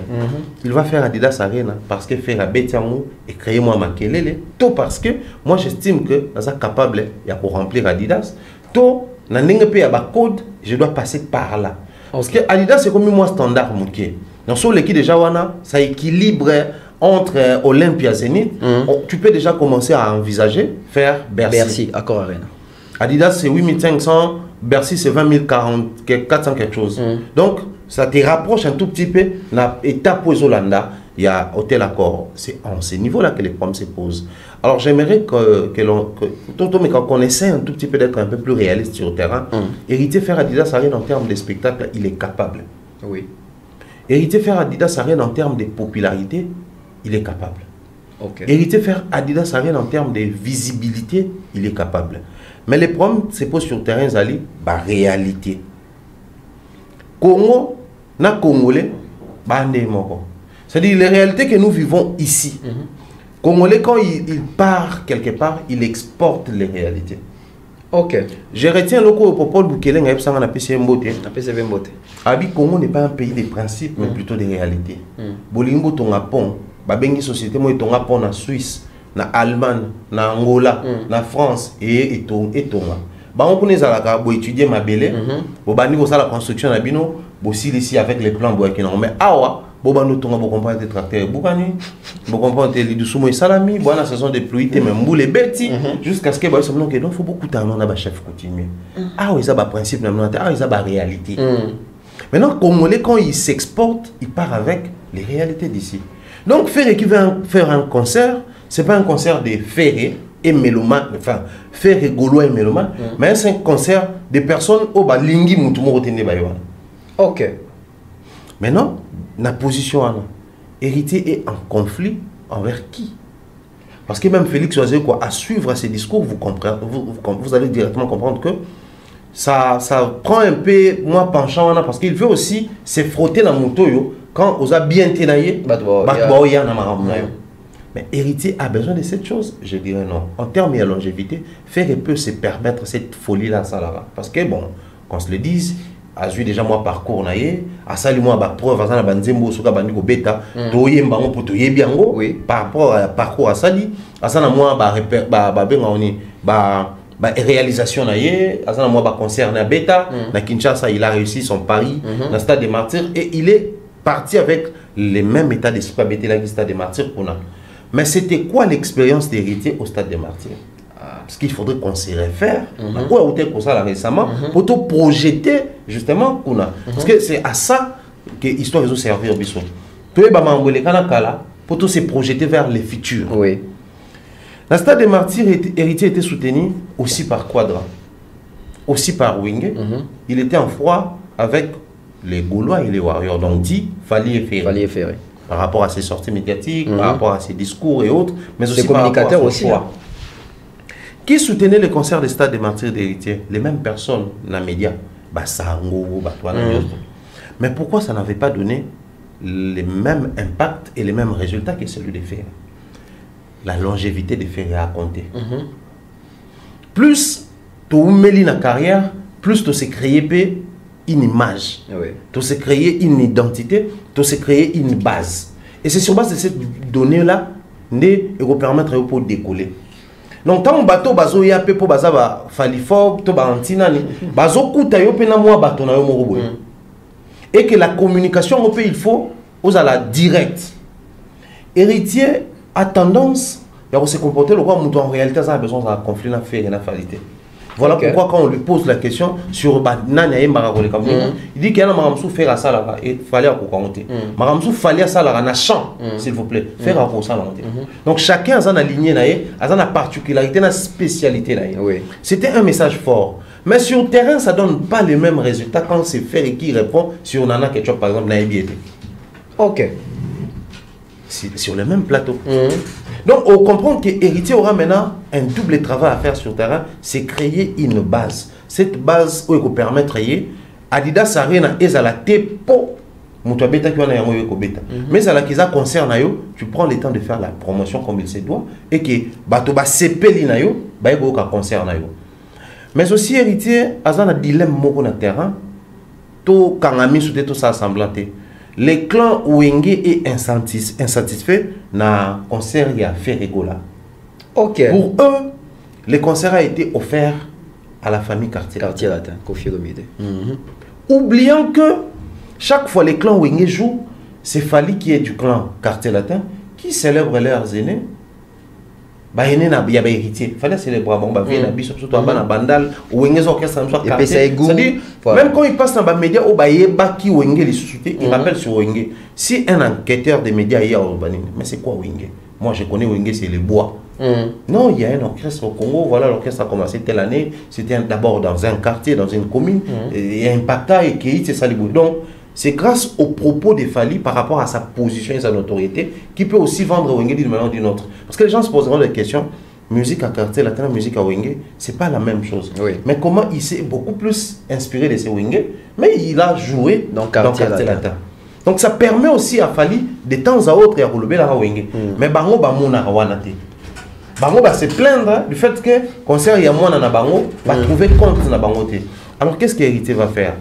il va faire Adidas Arena parce que Ferré a Betiamou et créé moi Makelele. Tout parce que moi j'estime que nous sommes capables de remplir Adidas. Tout, dans le code, je dois passer par là. Parce que Adidas c'est comme moi standard mouké. Donc sur l'équipe déjà ça équilibre entre Olympia et Zénith. Tu peux déjà commencer à envisager faire Bercy. Bercy, Accor Arena. Adidas c'est 8500, Bercy c'est 20 400 quelque chose. Donc ça te rapproche un tout petit peu. L'étape pour Zolanda, il y a Hôtel Accor. C'est en ce niveau-là que les problèmes se posent. Alors j'aimerais qu'on essaie un tout petit peu d'être un peu plus réaliste sur le terrain. Héritier faire Adidas Arena en termes de spectacle, il est capable. Oui. Héritier faire Adidas Arena en termes de popularité, il est capable. Héritier faire Adidas Arena en termes de visibilité, il est capable. Mais les problèmes se posent sur le terrain, la réalité. Congo, na Congolais, c'est-à-dire les réalités que nous vivons ici. Congolais, quand il part quelque part, il exporte les réalités. Ok. Je retiens le coup au Popol Boukele, on a PCV Mbote. Abi Congo n'est pas un pays de principes, mais plutôt de réalités. Bolingo tonga pont, babengi société moi tonga pont na Suisse, na Allemagne, na Angola, na France et tonga. Ba on connaît ça là, bo étudier ma belé, bo bani bo ça la construction na bino, bo si ici avec les plans bo qui non mais awa bo bano tonga bo comprendre des tracteurs, bo bani, bo comprendre les doucement et salami, bo na saison de pluie te même boule bêti jusqu'à ce que ba ça non que donc faut beaucoup de temps on a ba chef continuer. Ah oui ça ba principe na ah ça ba réalité. Maintenant, Congolais, quand il s'exporte, il part avec les réalités d'ici. Donc, Ferré qui veut faire un concert, ce n'est pas un concert de Ferré et Mélomane, enfin, Ferré, Gaulois et Mélomane, mais c'est un concert de personnes au Balingi Moutumo Rotene Bayoana. Ok. Maintenant, la position, Héritier est en conflit envers qui? Parce que même Félix Oisé, à suivre ces discours, vous allez directement comprendre que ça prend un peu moins penchant parce qu'il veut aussi se frotter dans mon moto quand on a bien ténaillé Mais héritier a besoin de cette chose? Je dirais non. En termes de longévité, faire peut se permettre cette folie-là, ça là. Parce que bon, qu'on se le dise, a vu déjà moi parcours naïe, a sali moi preuve, à ça banzembo suka bandiko bêta, toye mbango pour toye biango, par rapport à parcours à sali, à ça moi réalisation naïe, à ça moi concert na bêta, na Kinshasa il a réussi son pari, na Stade des Martyrs et il est parti avec les mêmes états d'esprit à la Stade des Martyrs qu'on a. Mais c'était quoi l'expérience d'héritier au Stade des Martyrs? Parce qu'il faudrait qu'on s'y réfère. Pourquoi on comme ça là récemment pour te projeter justement qu'on a. Parce que c'est à ça que l'histoire va servir biso. Tout est pour tout se projeter vers les futurs. Oui. Le Stade des Martyrs héritier était soutenu aussi par Quadra, aussi par Wenge. Il était en froid avec les Gaulois et les Warriors. Donc dit Fali et Ferré. Par rapport à ses sorties médiatiques, par rapport à ses discours et autres, mais aussi par rapport à son aussi. choix. Qui soutenait les concerts des Stades des Martyrs d'héritiers? Les mêmes personnes, dans les médias. Mais pourquoi ça n'avait pas donné les mêmes impacts et les mêmes résultats que celui des Ferré? La longévité des Ferré a compté. Plus tu as dans carrière, plus tu as créé une image, tu as créé une identité, tu as créé une base. Et c'est sur base de cette donnée-là que vous permettre de décoller. Donc, quand on bateau bazo ya pe po baza ba falifob to ba antina ni bazo kuta yo pe na moi bato na yo moko boye. Et que la communication au pays il faut aux à la directe. Héritier a tendance à se comporter le roi en réalité ça a besoin d'un conflit na faire et na falité. Voilà pourquoi quand on lui pose la question sur Nanya et Maragole il dit qu'il y a un maramsou faire à ça là et fallait à compter. Maramsou fallait à ça là na champ s'il vous plaît faire à ça là. Donc chacun a sa lignée naïe, a sa particularité, na spécialité naïe. C'était un message fort. Mais sur le terrain ça donne pas les mêmes résultats quand c'est Ferré qui répond sur Nana Ketchup par exemple naïbiété. OK. Sur le même plateau. Donc, on comprend que l'héritier aura maintenant un double travail à faire sur le terrain, c'est créer une base. Cette base, où il peut permettre Adidas Arena et à la tepo, mais à la kisa concerne tu prends le temps de faire la promotion comme il se doit et que batoba sepeli na yo, ba yo ka concerne yo. Mais aussi héritier, azan a dilemme moko na terrain, to kangami sous tout ça semblanté. Les clans Wenge est insatisfait na concert il a fait rigola. OK. Pour eux, le concert a été offert à la famille Cartier Latin, Kofi Olomide. Oubliant que chaque fois les clans Wenge jouent, c'est Fali qui est du clan Cartier Latin qui célèbre leurs aînés. Bah il y a héritier. Fallait célébrer bon bah vient biso surtout à bandal Wenge orchestre c'est-à-dire même quand il passe dans les médias au bah qui Wenge les sociétés il rappelle sur Wenge. Si un enquêteur des médias hier au Banine, mais c'est quoi Wenge? Moi je connais Wenge, c'est les bois. Non, il y a un orchestre au Congo, voilà l'orchestre a commencé telle année, c'était d'abord dans un quartier, dans une commune, et impacta et qui c'est ça les bois. Donc c'est grâce aux propos de Fali par rapport à sa position et sa notoriété qui peut aussi vendre Wenge d'une manière ou d'une autre. Parce que les gens se poseront la question, musique à Cartier Latin, musique à Wenge, c'est pas la même chose. Mais comment il s'est beaucoup plus inspiré de ces Wenge, mais il a joué dans Cartier Latin. Donc ça permet aussi à Fali de temps à autre à rouler la Wenge. Mais bango ba mona rawanate. Bango va se plaindre du fait que concert il y a moins na bango va trouver compte na bango té. Alors qu'est-ce que Héritier va faire?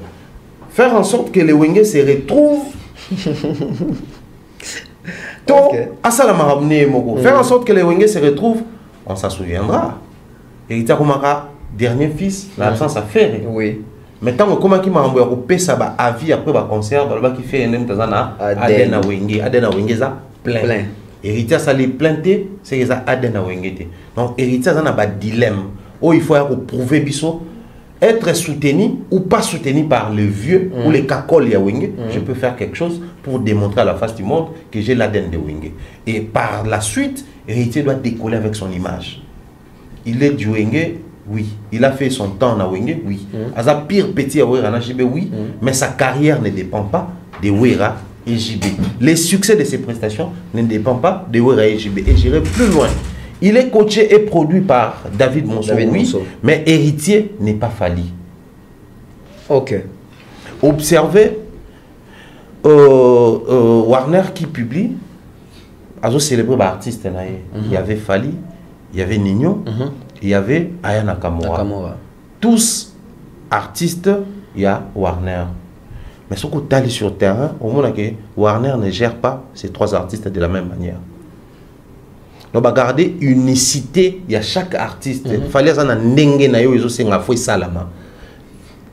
Faire en sorte que les Wenge se retrouvent. Faire en sorte que les Wenge se retrouvent, on s'en souviendra. Héritier Komaka, dernier fils, l'absence à faire. Oui. Maintenant, comment qui m'a envoyé au ça va avis après le concert, qui fait un Tazana, Adena Wenge, Adena Wenge, plein. Héritier, ça les plainté, c'est que ça Adena Wenge. Donc, Héritier, ça n'a pas de dilemme. Oh, il faut prouver biso. Être soutenu ou pas soutenu par le vieux ou les cacoles ya Wenge, je peux faire quelque chose pour démontrer à la face du monde que j'ai l'ADN de Wenge. Et par la suite, Héritier doit décoller avec son image. Il est du Wenge, oui. Il a fait son temps à Wenge, oui. Asa pire petit à Wera na JB, oui. Mais sa carrière ne dépend pas de Wera et JB. Les succès de ses prestations ne dépendent pas de Wera et JB. Et j'irai plus loin. Il est coaché et produit par David Monceau, mais Héritier n'est pas Fali. OK. Observez Warner qui publie a célébré les artistes. Il y avait Fali, il y avait Nino, il y avait Aya Nakamura. Tous artistes, il y a Warner. Mais ce qu'on est sur le terrain, au moment que Warner ne gère pas ces 3 artistes de la même manière. Donc, on va garder unicité, il y a chaque artiste. Il fallait que ndenge na yo ezo senga foi salama.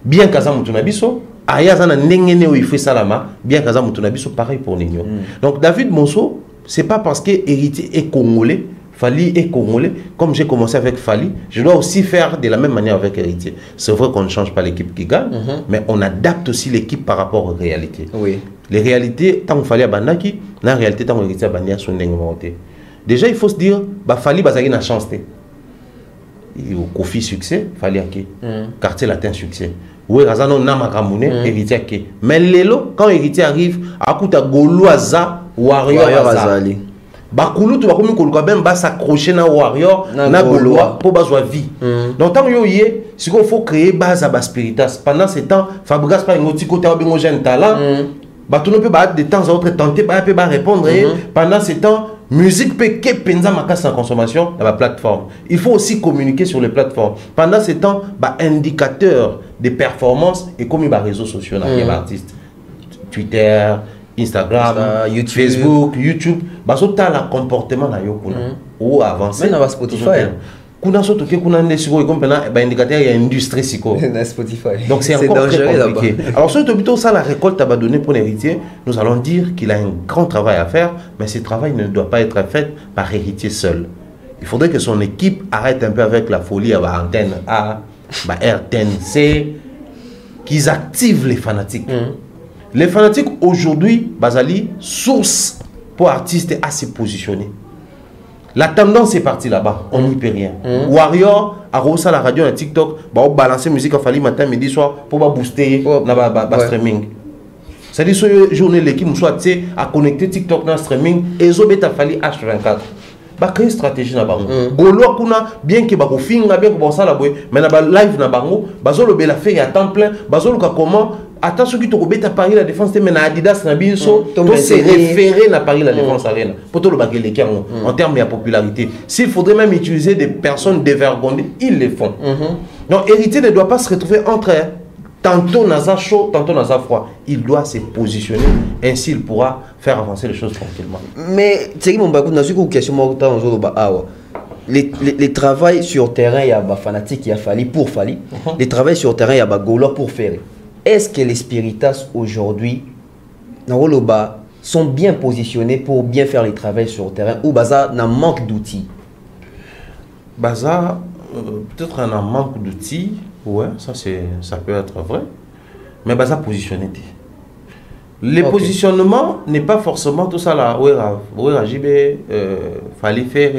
Bien que ça mutuna biso, aya zana ndenge ne yo foi salama, bien que ça mutuna biso pareil pour Nino. Donc David Monceau, c'est pas parce que héritier est congolais, Fali est congolais, comme j'ai commencé avec Fali, je dois aussi faire de la même manière avec héritier. C'est vrai qu'on ne change pas l'équipe qui gagne, mais on adapte aussi l'équipe par rapport aux réalités. Oui. Les réalités, tant qu'il fallait à Bandaki, la réalité tant qu'on héritier à Bandia sont ndenge monté. Déjà, il faut se dire, bah, Fali a une chance. Kofi succès, Fali Ake. Quartier latin succès. Oui, Razano Namakamoune, héritier Ake. Mais Lelo, quand héritier arrive, Akuta Goloaza, Warrior Azali. Bakulu, tu vas comme s'accrocher na Warrior, na Goloa, pour baser vie. Donc, tant que c'est qu'il faut créer base à Baspiritas. Pendant ce temps, Fabregas pas un autre côté, un jeune talent. Tout le monde peut de temps à autre tenter, peut répondre. Pendant ce temps, musique peut que penza ma casse en consommation dans la plateforme. Il faut aussi communiquer sur les plateformes. Pendant ce temps, indicateur de performance et comme les réseaux sociaux dans les artistes. Twitter, Instagram, YouTube. Facebook, YouTube. So ta la comportement na yo kuna ou avancer. Mais dans Spotify. Kuna so toke kuna ndesiko comme indicateur il y a industrie siko. Dans Spotify. Donc c'est encore très compliqué. Alors ce plutôt ça la récolte va donner pour l'héritier, nous allons dire qu'il a un grand travail à faire, mais ce travail ne doit pas être fait par héritier seul. Il faudrait que son équipe arrête un peu avec la folie à antenne A, RTNC, qu'ils activent les fanatiques. Les fanatiques aujourd'hui, Bazali, source pour artistes à se positionner. La tendance est partie là-bas, on n'y peut rien. Warrior a reçu la radio, la TikTok, on balancer musique à Fali matin, midi, soir pour booster le streaming. C'est-à-dire que journée l'équipe soit à connecter TikTok dans le streaming et ils ont Fali H24. Bah créer stratégie na bango. Golo kuna bien que ba ko finga bien ko ça la boy, mais na ba live na bango, bazo lo bela faire à temps plein, bazo lo comment attends ce qui to beta Paris la défense mais na Adidas na biso, to se référer na Paris la défense arena. Pour tout le bagel en termes de popularité. S'il faudrait même utiliser des personnes dévergondées, ils le font. Donc héritier ne doit pas se retrouver entre tantôt naza chaud, tantôt naza froid. Il doit se positionner, ainsi il pourra faire avancer les choses tranquillement. Mais c'est qui mon bagou dans une question les travail sur terrain il y a des fanatiques qui a fallu pour Fali. Les travail sur terrain il y a des gaulois pour faire. Est-ce que les Spiritas aujourd'hui sont bien positionnés pour bien faire les travaux sur terrain ou Baza n'a manque d'outils? Baza peut-être un manque d'outils. Ouais, ça peut être vrai. Mais Baza positionné. Le positionnement n'est pas forcément tout ça là. Ouais, JB, fallait faire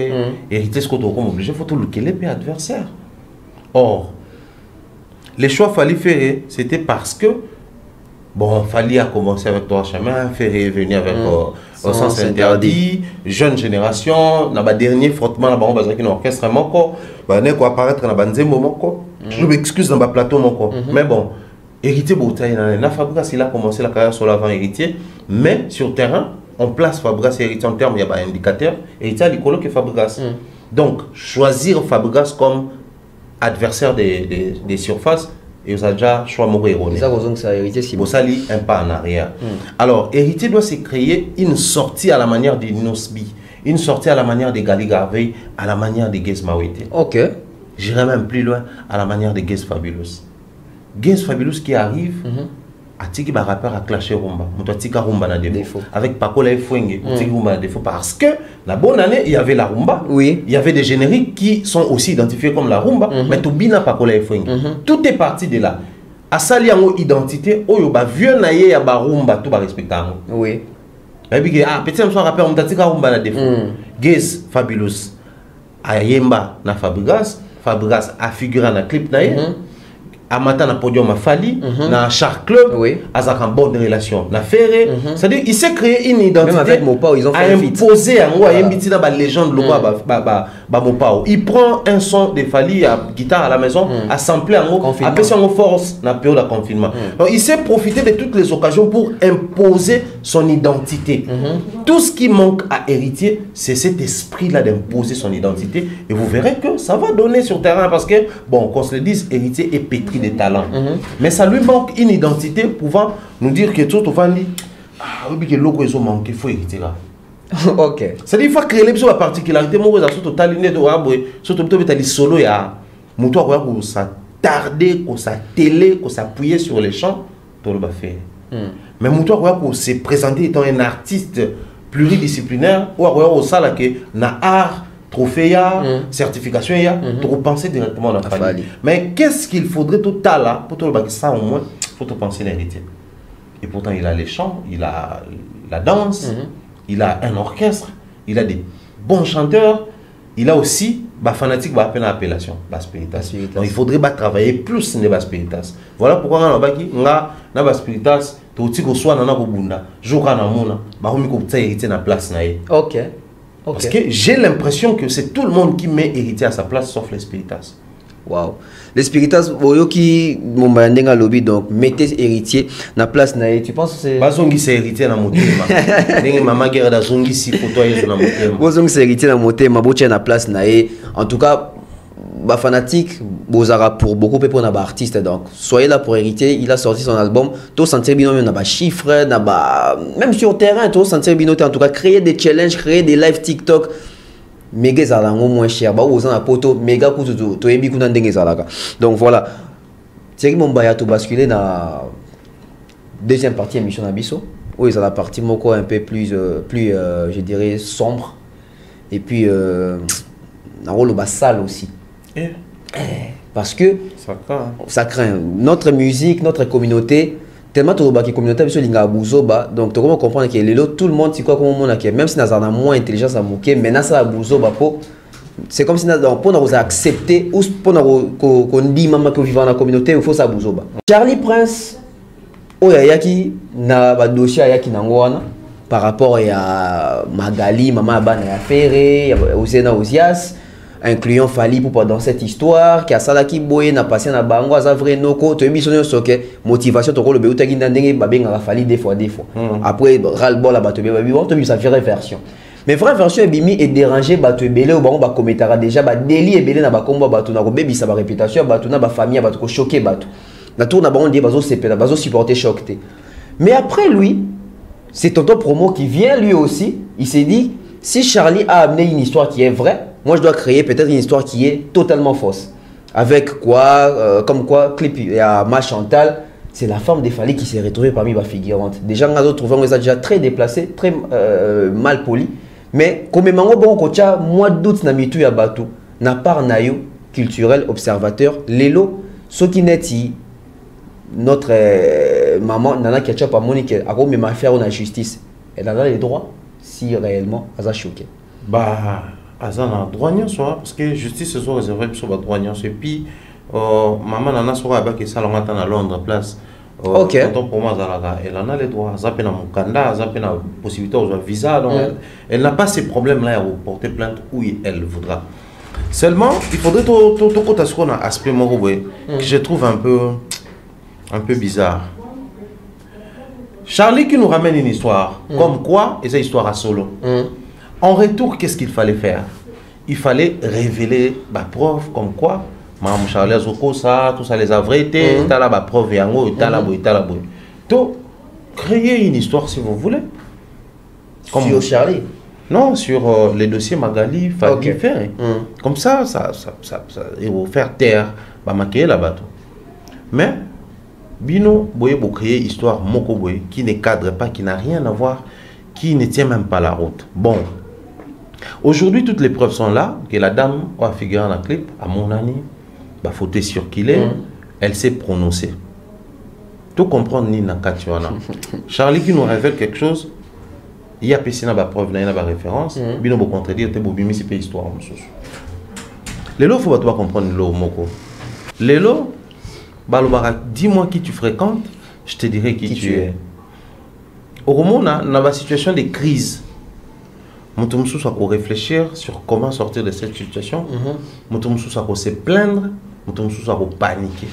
hériter ce qu'on est obligé. Il faut tout le qu'elle adversaire. Or, les choix fallait faire, c'était parce que bon, Fali a commencé avec toi chemin, Ferré est venu avec au sens interdit, jeune génération, dans le dernier frottement, on va dire qu'il y a un orchestre, on va apparaître dans le moment. Je m'excuse dans le plateau, mais bon, héritier Boutaï, Fabregas, il a commencé la carrière sur l'avant-héritier, mais sur terrain, on place Fabregas et héritier en termes, il y a un indicateur, héritier à l'école que Fabregas. Donc, choisir Fabregas comme adversaire des surfaces, et vous avez déjà choix mourir. Ça lit un pas en arrière. Alors, héritier doit se créer une sortie à la manière de Nosbi, une sortie à la manière de Gali Garvey, à la manière de Gez Mawete. Ok. J'irai même plus loin, à la manière de Gez Fabulous. Gez Fabulous qui arrive, à Tiki va rappeur à clasher Rumba. Tika Rumba na défaut. Avec Pakola et Fouenge, Tiki Rumba na défaut. Parce que la bonne année, il y avait la Rumba. Oui. Il y avait des génériques qui sont aussi identifiés comme la Rumba. Mais tout bina Pakola et Fouenge. Tout est parti de là. À sali yango identité, oyo ba vieux naye ya ba Rumba tout ba respectant. Oui. Et puis petit un soir rappeur Tika Rumba na défaut. Gez Fabulous. Ayemba na Fabregas. Fabregas a figuré dans le clip naye. Amata na podium a Fali, na Char Club, Azak en bonne relation. Na Ferré, c'est-à-dire il s'est créé une identité. Même avec Mopao, ils ont fait un feat. Imposé à moi, il a une légende Mopao. Il prend un son de Fali à guitare à la maison, à sampler en haut, à passer en force dans la période de confinement. Donc il s'est profité de toutes les occasions pour imposer son identité. Tout ce qui manque à Héritier, c'est cet esprit-là d'imposer son identité. Et vous verrez que ça va donner sur terrain parce que, bon, qu'on se le dise, Héritier est pétri de talent. Mais ça lui manque une identité pouvant nous dire que tout au fond dit ah oui que logo ils ont manqué, il faut hériter là. Ok. C'est-à-dire il faut créer la particularité. Moi je suis totalement de waboy, surtout peut-être les solo ya muto quoi pour ça tarder, pour ça télé, pour s'appuyer sur les chants, tout le faire. Mais muto quoi pour se présenter étant un artiste pluridisciplinaire ou au sala que na art trophée, certification, pour penser directement dans la famille. Mais qu'est-ce qu'il faudrait tout à l'heure pour tout le ça au moins, il faut penser l'héritier. Et pourtant, il a les chants, il a la danse, il a un orchestre, il a des bons chanteurs, il a aussi des fanatiques qui appellent l'appellation, Baspiritas. Donc il faudrait travailler plus sur les Baspiritas. Voilà pourquoi on a dit que Baspiritas, tu as dit que soit dans Bunda, jour à Namona, tu as hérité na place. Ok. Parce que j'ai l'impression que c'est tout le monde qui met héritier à sa place sauf les Spiritas. Wow. Les Spiritas, qui mon bandinga lobby donc mettez héritier na place nae. Tu penses que c'est Bazongi c'est héritier na motema. Ndenge maman guerre da zongi si côtoyer na motema. Bazongi c'est héritier na motema, boche na place nae. En tout cas, bah fanatique, bozara pour beaucoup pour na artiste donc soyez là pour hériter. Il a sorti son album, tout sentir bien na ba chiffres, na ba même sur terrain, tout sentir bien en tout cas créer des challenges, créer des live TikTok. Méga zalango moins cher, bah aux na poto méga coup to ebi kuna ndenge zalaka. Donc voilà. Thierry Mombaya to basculer na deuxième partie émission na biso. Oui, c'est la partie moko un peu plus je dirais sombre et puis na rôle bas sale aussi. Parce que ça craint notre musique, notre communauté tellement tout le communauté biso linga buzoba donc tu comment comprendre que lelo tout le monde c'est quoi comme on a même si nazana moins intelligence à moquer maintenant ça buzoba po c'est comme si pour nous accepter ou pour qu'on dit maman que vivant dans la communauté il faut ça buzoba. Charlie Prince oya yaki na ba dossier yaki nangwana par rapport à Magali maman bana ya Ferré Ozena Ozias incluant Fali pour dans cette histoire qui a salaki boye na passé na bango aza vrai noko to émission soke motivation to le beutaki ndenge babenga Fali des fois après ral bol la bato be bon to ça fait version mais vraie version ebimi est dérangé bato ebele au bango ba commentara déjà ba déli ebele na ba komba bato na ko bebisa ba réputation bato na ba famille bato ko choquer bato na tour na bango dit bazo sepela bazo supporter choqué mais après lui c'est tonton promo qui vient lui aussi il s'est dit si Charlie a amené une histoire qui est vraie, moi je dois créer peut-être une histoire qui est totalement fausse. Avec quoi, comme quoi, clip, il y a Ma Chantal, c'est la femme des Fali qui s'est retrouvée parmi les figurantes. Des gens qui trouvent déjà très déplacés, très mal polis. Mais comme mango bon kocha, moi doute na mitu ya batu, na part nayo culturel observateur, lelo, ce qui n'est notre maman nana ketchup à Monique, a comme ma faire en justice, elle a les droits. Si réellement, elle a choqué. Bah, elle a droit soit parce que justice se soit réservée sur le droit et puis maman nana soit avec ça l'on attend à Londres place. Ok. Donc pour moi elle en a les droits. Elle a peine à mon candidat, elle a peine à possibilité de visa donc elle n'a pas ces problèmes là pour porter plainte où elle voudra. Seulement il faudrait tout côté ce qu'on a aspect que je trouve un peu bizarre. Charlie qui nous ramène une histoire, comme quoi, et cette histoire à solo. En retour, qu'est-ce qu'il fallait faire? Il fallait révéler la preuve, comme quoi, Mme Charlie Azoko, ça, tout ça les a vérités, t'as la preuve, t'as la boue. Donc, créer une histoire si vous voulez. Comme sur Charlie? Non, sur les dossiers Magali, Fali, Ferré. Comme ça, il faut faire taire, maquiller la bateau. Mais, Bino Boye pour créer histoire Moko Boye qui ne cadre pas, qui n'a rien à voir, qui ne tient même pas la route. Bon, aujourd'hui toutes les preuves sont là, que la dame a figuré dans le clip, à mon ami, la photo circulée, elle s'est prononcée. Tout comprendre ni dans Katiwana. Charlie qui nous révèle quelque chose, il y a piscine à preuve, il y a une référence, Bino pour contredire, tu as c'est pas histoire. Les lots, il faut pas comprendre le Moko. Les lots, balobara, dis-moi qui tu fréquentes, je te dirai qui tu es. Au moment dans la situation de crise, Moutoumsou soit pour réfléchir sur comment sortir de cette situation, Moutoumsou soit pour se plaindre, Moutoumsou soit pour paniquer.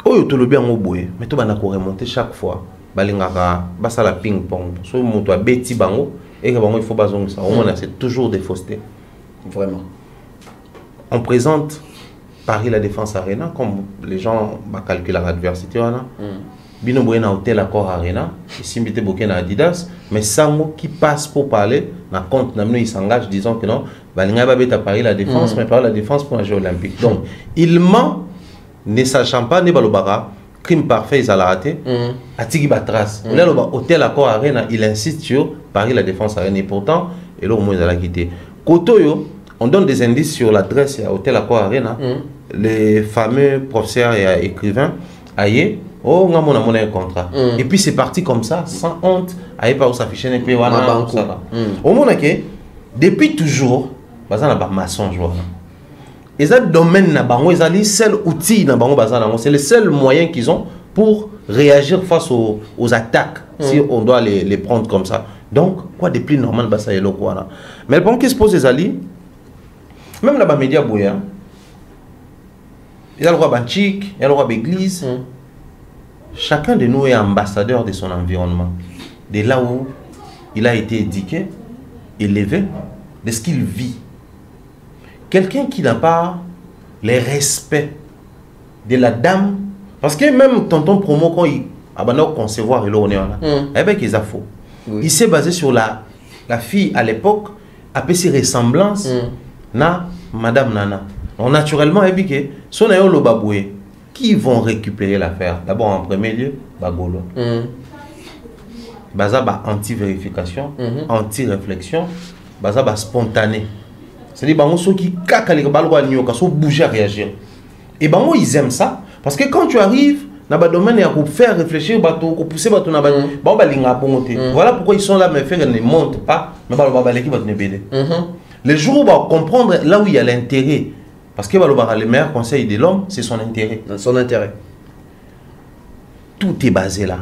Oh, tu le bien au bout, mais tu vas remonter chaque fois. Balingara, basa la ping-pong. So, mon toi, bêti bango, et que bango, il faut pas ça. Au moins, c'est toujours des faussetés. Vraiment. On présente Paris La Défense Arena, comme les gens calculent l'adversité. Bino Boyena Hôtel Accor Arena, ici, Mbite Bokena Adidas, mais Sango qui passe pour parler, na compte, il s'engage disant que non, Balinga va à Paris La Défense, mais Paris La Défense pour un jeu olympique. Donc, il ment, ne sachant pas, ne balobara. Crime parfait, ils ont raté. À Tigui Batras. Hôtel Accor Arena, il insiste sur Paris La Défense Arena. Et pourtant, et là, au moins, ils ont quitté. Kotoyo, on donne des indices sur l'adresse à Hôtel Accor Arena. Les fameux professeurs et écrivains, aïe, oh, on a un contrat. Et puis, c'est parti comme ça, sans honte. Aïe, pas où s'afficher, et puis, voilà. Au moins, depuis toujours, il y a un mensonge. Et ça domaine c'est le seul outil c'est le seul moyen qu'ils ont pour réagir face aux attaques si on doit les prendre comme ça. Donc quoi de plus normal ça est quoi. Mais le point qui se pose les alliés, même là-bas média bouya, il y a le roi Banchik, il y a le roi Béglise. Chacun de nous est ambassadeur de son environnement, de là où il a été éduqué, élevé, de ce qu'il vit. Quelqu'un qui n'a pas le respect de la dame, parce que même tonton promo, quand il a concevoir, il a faux. Il s'est basé sur la fille à l'époque, a fait ses ressemblances na Madame Nana. Donc naturellement, il son ayo le baboué, qui vont récupérer l'affaire. D'abord en premier lieu, Bagolo. Baza anti-vérification, anti-réflexion, baza spontané. C'est-à-dire ceux qui caca les balles sont bouger à réagir. Et ils aiment ça parce que quand tu arrives dans le domaine pour faire réfléchir, pour pousser voilà pourquoi ils sont là, mais faire ne montent pas, mais les jours où on va comprendre là où il y a l'intérêt, parce que le meilleur conseil de l'homme, c'est son intérêt. Son intérêt. Tout est basé là.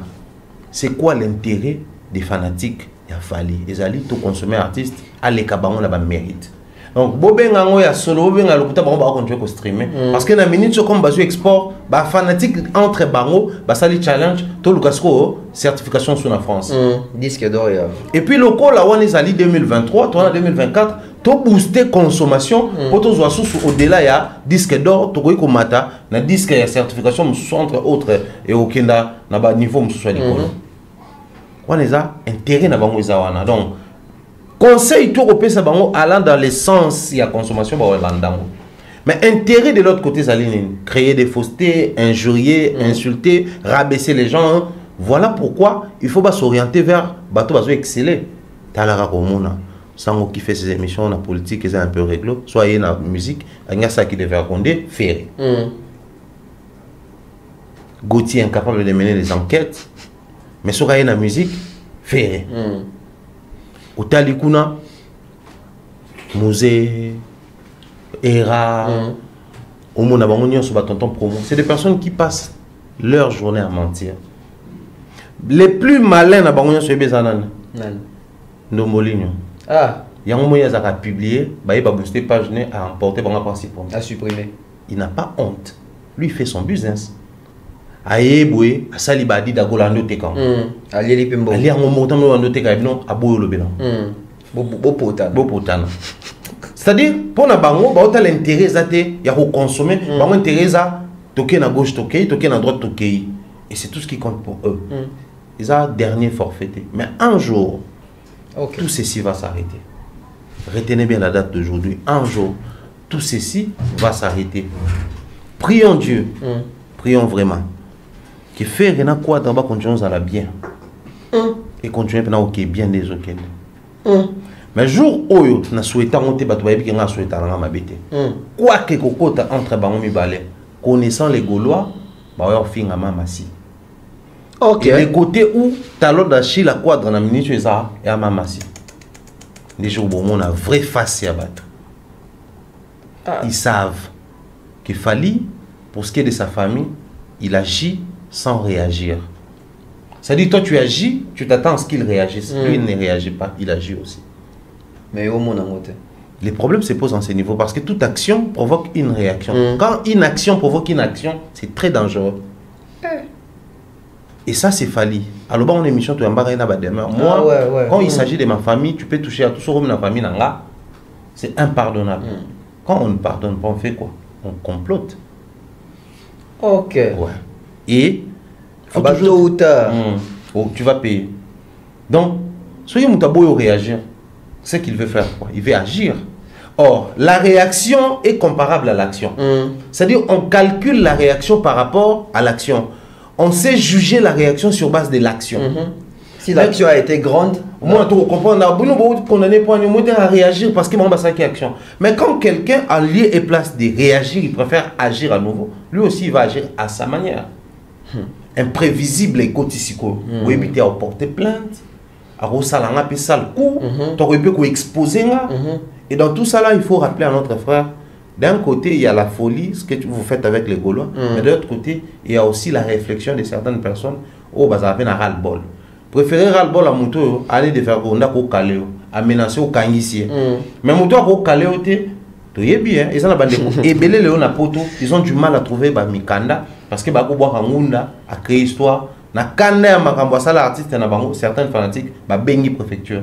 C'est quoi l'intérêt des fanatiques? Il y a fallu. Ils allaient tout consommer artiste, à l'écabaron là-bas mérite. Donc, Bobengango ya solo, Bobenga lokuta bango ba continuer ko streamer parce que na minute comme basu export, ba fanatique entre bango, ba sali challenge, to lukasko certification sur la France. Disque d'or ya. Et puis le call la one ezali 2023, toi en 2024, to booster consommation, pour to zo sous au-delà ya disque d'or, to ko mata na disque ya certification entre autres et okenda na ba niveau musu likolo. Wana eza intérêt na bango ezawana. Donc conseil tout repère ça allant dans le sens il y a consommation mais intérêt de l'autre côté ça créer des faussetés, injurier, insulter, rabaisser les gens. Voilà pourquoi il faut pas s'orienter vers bateau bateau exceller. Talara Romona Sango qui fait ses émissions la politique c'est un peu réglo, soit il y a la musique, il y a ça qui devait raconter faire. Gauthier incapable de mener les enquêtes, mais soit il y a la musique faire. Otalikuna, Musée, Era, Omona Bangonio sur Tonton Promo. C'est des personnes qui passent leur journée à mentir. Les plus malins à Bangonio sur Bezanan. Nomoligno. Ah. Il y a un moyen à publier, il va booster page à emporter par principal. À supprimer. Il n'a pas honte. Lui il fait son business. Aïe, à Salibadi d'Agolando Tekan. Ali Pimbo. Ali a un montant de Tekan, non, à Boyo le Bélan. Bopotana. C'est-à-dire, pour na bango, ba ota l'intérêt zate, ya ko consommer, bango intérêt za toquer na gauche toquer na droite toquer. Et c'est tout ce qui compte pour eux. Ils ont dernier forfaité. Mais un jour, tout ceci va s'arrêter. Retenez bien la date d'aujourd'hui. Un jour, tout ceci va s'arrêter. Prions Dieu. Prions vraiment. Que faire rien quoi dans bas continuer à la bien. Et continuer pendant OK bien des OK. Mais jour où na souhaita monter bato ba bi nga souhaita nga mabete. Quoi que kokota entre bango mi balé. Connaissant les Gaulois, ba yo finga mamasi. OK. Et le côté où talon d'Achille la quadre na ministre ça et à mamasi. Les jours où on a vrai face à battre. Ils savent que que Fally, pour ce qui est de sa famille, il agit sans réagir. C'est-à-dire, toi, tu agis, tu t'attends à ce qu'il réagisse. Lui, il ne réagit pas, il agit aussi. Mais au monde en côté. Les problèmes se posent en ce niveau parce que toute action provoque une réaction. Quand une action provoque une action, c'est très dangereux. Et ça, c'est Fally. Alors, dans mon émission, tu as demain. Moi, quand il s'agit de ma famille, tu peux toucher à tout ce que ma famille n'a. C'est impardonnable. Quand on ne pardonne pas, on fait quoi? On complote. Ok. Ouais. Et faut tôt ou tard. Oh, tu vas payer. Donc, soyez moutabo réagir. C'est ce qu'il veut faire. Quoi. Il veut agir. Or, la réaction est comparable à l'action. C'est-à-dire, on calcule la réaction par rapport à l'action. On sait juger la réaction sur base de l'action. Si l'action a été grande, moi, tu comprends, on a condamné pour à réagir parce qu'il m'a une action. Mais quand quelqu'un a lieu et place de réagir, il préfère agir à nouveau. Lui aussi, il va agir à sa manière. Imprévisible et cotisiko. Vous évitez à porter plainte, à resalangar pesa le coup, tu aurais pu exposer là. Et dans tout ça là, il faut rappeler à notre frère. D'un côté, il y a la folie, ce que vous faites avec les Gaulois, mais de l'autre côté, il y a aussi la réflexion de certaines personnes. Oh, bah, ça va faire un ras-le-bol. Préférez ras-le-bol à Mouto, aller de faire gonda au Kaléo, à menacer au Kangissier. Mais Mouto au Kaléo, tu es bien, ils ont la bande et belé Léon à Poto, ils ont du mal à trouver bah, Mikanda, parce que Bako Boa Hangunda a créé histoire. Na Kanda Makambasa, l'artiste, certains fanatiques, bah, Bengi préfecture.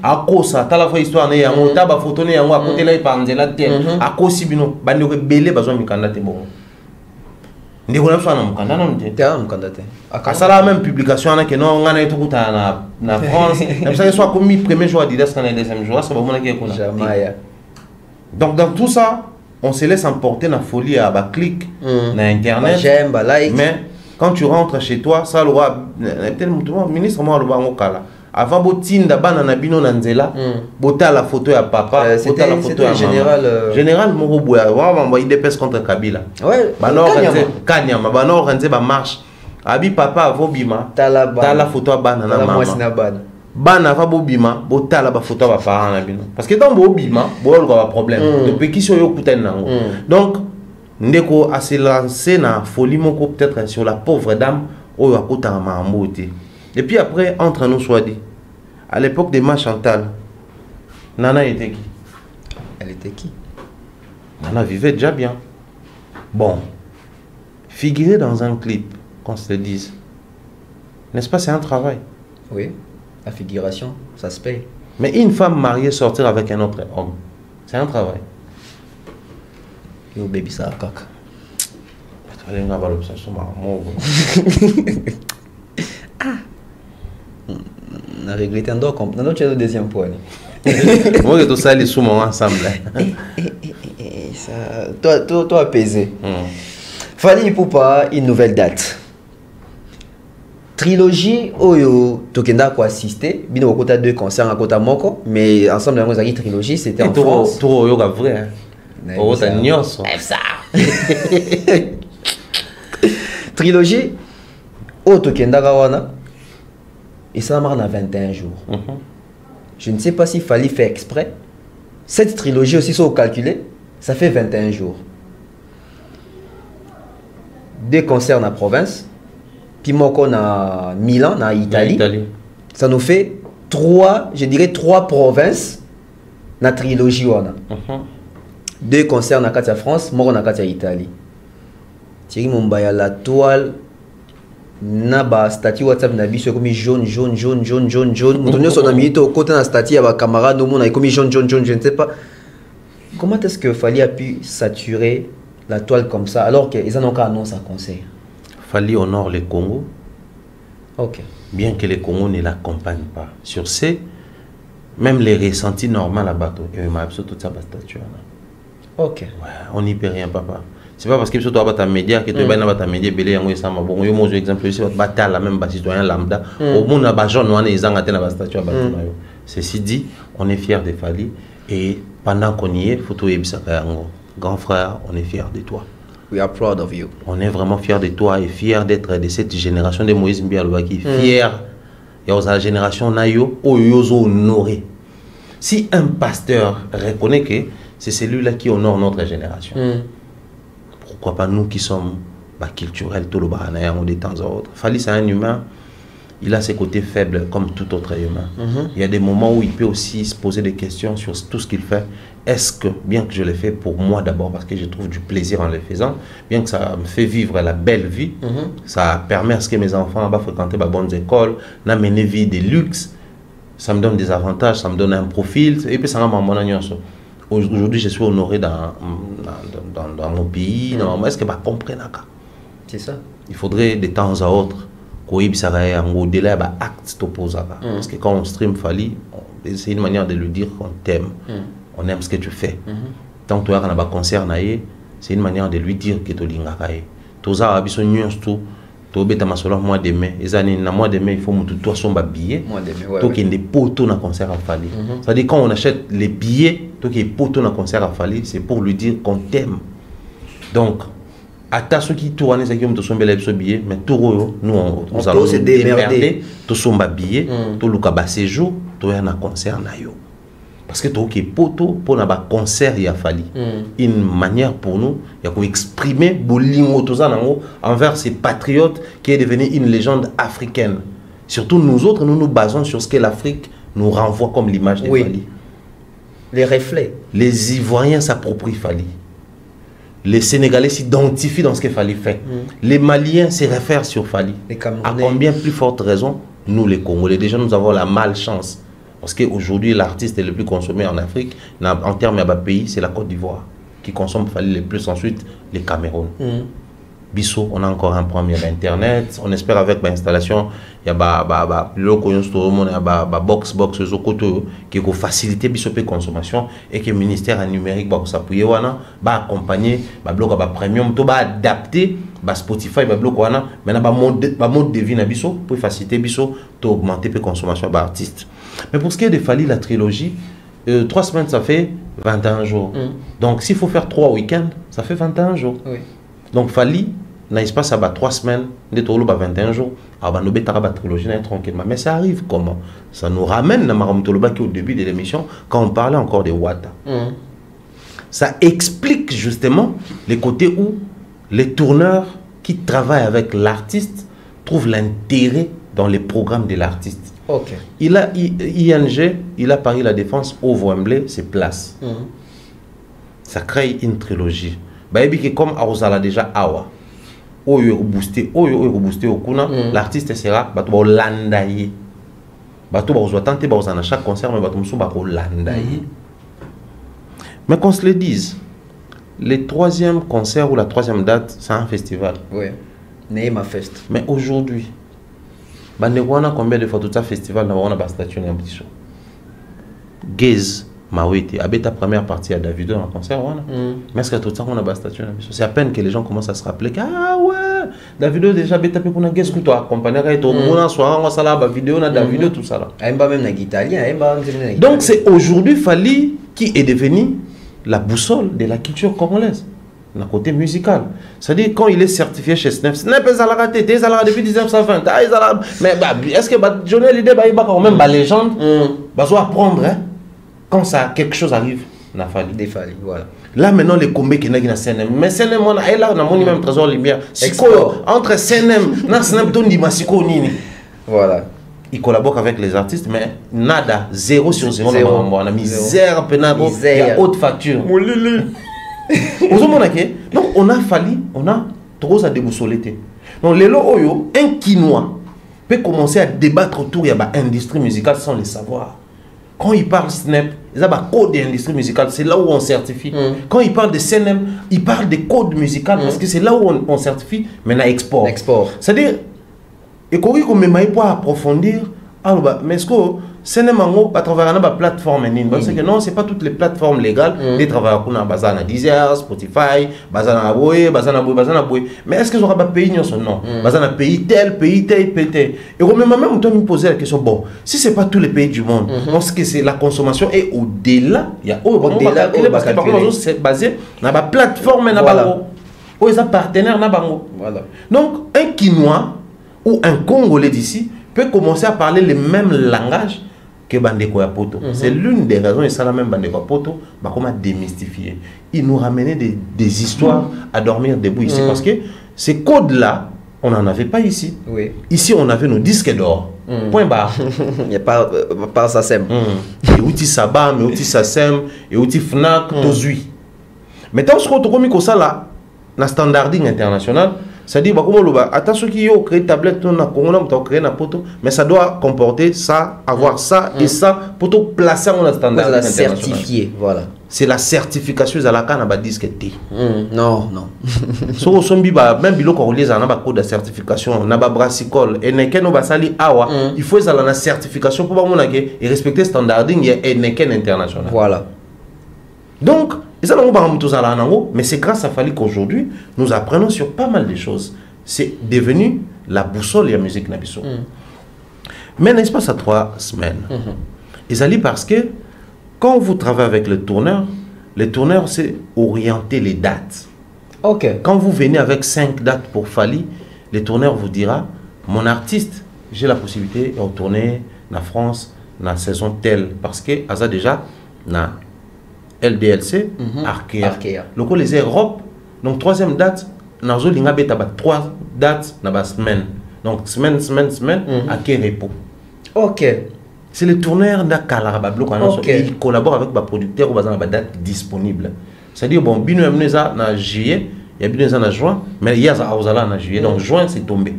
À cause ça, t'as la fois histoire né yango, t'as ba photo né yango à côté là il parle de la terre. À cause si bino, ba ne belé besoin mikanda te bon. Ndi ko na so na mukanda non te. T'as mukanda te. À ça la même publication na que non ngana eto kuta na France. Même ça soit comme premier jour Adidas quand le deuxième jour, ça va mon qui est jamais. Donc dans tout ça, on se laisse emporter na folie à ba clic na internet. J'aime ba like. Mais quand tu rentres chez toi, ça le roi ministre moi le bango kala. Avant botinda bana na bino na nzela bota la photo ya papa bota la photo ya général général Moro Boya wa il dépêche contre Kabila ouais bana Kanyama bana organiser ba marche abi papa avobima tala photo ya bana na mama bana va bobima bota la ba photo ya parents na bino parce que dans bobima bo ba problème depuis qui so yo kutana nango donc ndeko a se lancer na folie moko peut-être sur la pauvre dame oyo akota mambote. Et puis après, entre nous soit dit, à l'époque de Ma Chantal, Nana était qui? Elle était qui? Nana vivait déjà bien. Bon, figurer dans un clip, qu'on se le dise, n'est-ce pas, c'est un travail? Oui, la figuration, ça se paye. Mais une femme mariée sortir avec un autre homme, c'est un travail. Yo baby ça caca. On a regretté un doigt comme dans notre deuxième point. Moi, tout ça, les sous ensemble. Toi apaisé. Fally Ipupa, une nouvelle date. Trilogie, Oyo, Tokenda ko assister. Bino Okota 2 concerts à Kota Moko. Mais ensemble, dans la trilogie, c'était en France. Tout Oyo, vrai. Okota Nyos. Trilogie, Oyo Tokenda Kawana. Et ça marche dans 21 jours. Je ne sais pas s'il fallait faire exprès. Cette trilogie aussi, si on calculé, ça fait 21 jours. 2 concerts dans la province. Puis moi, on a Milan, en Italie. Ça nous fait 3, je dirais 3 provinces dans la trilogie. 2 concerts dans la France, moi, on a la Italie. Thierry Mumbaya, la toile. Naba statut WhatsApp na biso comme jaune. Montonyo son ami to côté na statut ya ba camarade no mon comme jaune, je ne sais pas. Comment est-ce que Fally a pu saturer la toile comme ça alors qu'ils en ont qu'à annoncer un conseil? Fally honore le Congo. OK. Bien que le Congo ne l'accompagne pas. Sur ce, même les ressentis normaux là-bas, il m'a absolument toute sa statue. OK. Ouais, on n'y peut rien, papa. C'est pas parce que tu as un média que tu as un média belé en ça ma bon yo mon exemple ici battre la même citoyen lambda au monde na ba jaune on est en atteint la statue à bâtiment. Ceci dit, on est fier de Fally et pendant qu'on y est photo ebisaka yango grand frère, on est fier de toi. We are proud of you. On est vraiment fier de toi et fier d'être de cette génération de Moïse Mbialobaki, fier et aux la génération nayo oyozo honoré. Si un pasteur reconnaît que c'est celui-là qui honore notre génération. pourquoi pas nous qui sommes culturels, tout le baranaïa, de temps à autre. Fali, c'est un humain, il a ses côtés faibles comme tout autre humain. Il y a des moments où il peut aussi se poser des questions sur tout ce qu'il fait. Est-ce que, bien que je le fais pour moi d'abord, parce que je trouve du plaisir en le faisant, bien que ça me fait vivre la belle vie, ça permet à ce que mes enfants vont fréquenter de bonnes écoles, mener vie de luxe, ça me donne des avantages, ça me donne un profil, et puis ça m'a mon agneau. Aujourd'hui, je suis honoré dans mon pays. Est-ce que vous comprenez? C'est ça. Il faudrait de temps à autre au-delà d'un acte opposé. Parce que quand on stream Fali, c'est une manière de lui dire qu'on t'aime. On aime ce que tu fais. Tant que tu as un concert, c'est une manière de lui dire que tu as tout ça, tu as mois de mai. Mois de mai, il faut que tu sois habillé. Donc, il y a des poteaux dans le concert à Fali. C'est-à-dire, quand on achète les billets, il y a des poteaux dans le concert à Fali, c'est pour lui dire qu'on t'aime. Donc, à ta ceux qui tournent, c'est qui ont tous les billets, mais tout nous on allons se démerder, tous sont habillés, tout le cas séjour, tout un concert naio. Parce que tout qui est poteau pour un concert il a fallu une manière pour nous, il faut exprimer bolingo tout ça envers ces patriotes qui est devenu une légende africaine. Surtout nous autres, nous nous basons sur ce que l'Afrique nous renvoie comme l'image de Fali. Les reflets. Les Ivoiriens s'approprient Fali. Les Sénégalais s'identifient dans ce que Fali fait. Les Maliens se réfèrent sur Fali. À combien plus forte raison, nous les Congolais, déjà nous avons la malchance. Parce qu'aujourd'hui, l'artiste est le plus consommé en Afrique, en termes de pays, c'est la Côte d'Ivoire qui consomme Fali le plus, ensuite les Cameroun. Bissot, on a encore un problème Internet. On espère avec l'installation, il y a le box qui va faciliter la consommation et que le ministère numérique va s'appuyer, va accompagner, va premium, va adapter, Spotify, va bloquer, maintenant va mode de vie na Bissot pour faciliter Bissot, pour augmenter la consommation d'artistes. Mais pour ce qui est de Fali, la trilogie, 3 semaines, ça fait 21 jours. Donc s'il faut faire 3 week-ends, ça fait 21 jours. Donc Fali, n'est-ce pas, ça va 3 semaines, de 21 jours, trilogie tranquillement. Mais ça arrive comment? Ça nous ramène à Maramtoloba qui au début de l'émission, quand on parlait encore de Wata. Ça explique justement les côtés où les tourneurs qui travaillent avec l'artiste trouvent l'intérêt dans les programmes de l'artiste. Il a ING, il a Paris La Défense, au Wembley, c'est place. Ça crée une trilogie. Comme Arosala déjà Awa, boosté au Kuna, l'artiste sera landaye. À chaque concert, mais landaye. Mais qu'on se le dise, le 3e concert ou la 3e date, c'est un festival. Oui, Neema Fest. Mais aujourd'hui, on a combien de fois tout ça festival on a une statue en petit show. Gaze Mawete, avec ta première partie à Davido dans le concert, mais est-ce que tout ça on a une statue en petit show? C'est à peine que les gens commencent à se rappeler que ah ouais, Davido déjà bêta pour une Gaze que toi accompagné avec tout le monde soir on s'ala vidéo na Davido tout ça là. Aimba même na italien, donc c'est aujourd'hui Fali qui est devenu la boussole de la culture congolaise. D'un côté musical. C'est-à-dire, quand il est certifié chez Snap, Snap est raté, depuis 1920. Mais est-ce que Johnny Hallyday il va quand même la légende? Il doit apprendre quand ça, quelque chose arrive. Des Fali, voilà. Là maintenant, les combats qui sont dans CNM. Mais CNM, on a là, on a même trésor lumière. Entre CNM et Snap, on dit Masiko Nini. Voilà. Il collabore avec les artistes, mais nada, 0 sur 0. On a misère, il y a haute facture. Donc on a fallu, on a trop à déboussoler. Donc les lots, un Quinois peut commencer à débattre autour de l'industrie musicale sans le savoir. Quand il parle Snap, il y a un code de l'industrie musicale, c'est là où on certifie. Quand il parle de CNM, il parle des codes musicaux parce que c'est là où on certifie, mais on export. C'est-à-dire, et quand on met pour approfondir, mais est-ce que CNM à travers la plateforme, parce que non, c'est pas toutes les plateformes légales, des travailleurs qui ont Bazana Deezer, Spotify, Bazana Boy, mais est-ce qu'ils auront un pays non? Bazana pays tel. Et on même me poser la question, bon, si c'est pas tous les pays du monde, parce que c'est la consommation et au-delà, il y a au-delà, parce que par contre, c'est basé dans la plateforme, où ils ont partenaires. Donc, un Quinois ou un Congolais d'ici peut commencer à parler le même langage que Bandeko ya Poto. C'est l'une des raisons, et ça la même Bandeko ya Poto, bah, comment démystifier. Il nous ramenait des histoires à dormir debout ici. Parce que ces codes-là, on n'en avait pas ici. Oui. Ici, on avait nos disques d'or. Point barre. Il n'y a pas Sassem. Et outil Sabam, et outil Sassem, et outil Fnac, Tozui. Maintenant, ce qu'on a comme ça là, dans le standarding international, c'est-à-dire, attention qu'il y a créé tablette, on a créé un poteau, mais ça doit comporter ça, avoir ça et ça, pour tout placer dans le standarding international. Certifié, voilà. C'est la certification de la canne à disque T. Non, non. So on sombi ba même bilo ko les ana ba code de certification na ba brassicole et neken no ba sali awa il faut ça la certification pour ba mona ke et respecter standarding et neken international. Voilà. Donc ils allons ba muto za la nango mais c'est grâce à Fali qu'aujourd'hui nous apprenons sur pas mal de choses. C'est devenu la boussole ya musique na biso. Mais n'est-ce pas ça 3 semaines. Ils allaient parce que quand vous travaillez avec le tourneur c'est orienter les dates. Ok. Quand vous venez avec 5 dates pour Fali, le tourneur vous dira, mon artiste, j'ai la possibilité de retourner en France dans la saison telle. Parce que, ça déjà, na LDLC, Arkea. Le coup, les Europe, donc 3e date, nous avons 3 dates dans la semaine. Donc, semaine, à quel repos. Ok. C'est le tourneur d'Akalaba Bloc. Il collabore avec les producteurs ou les dates disponibles. C'est-à-dire, bon, bino amneza na juillet, il y a bino na juin, mais il y a Aouzala na juillet. Donc, juin, c'est tombé.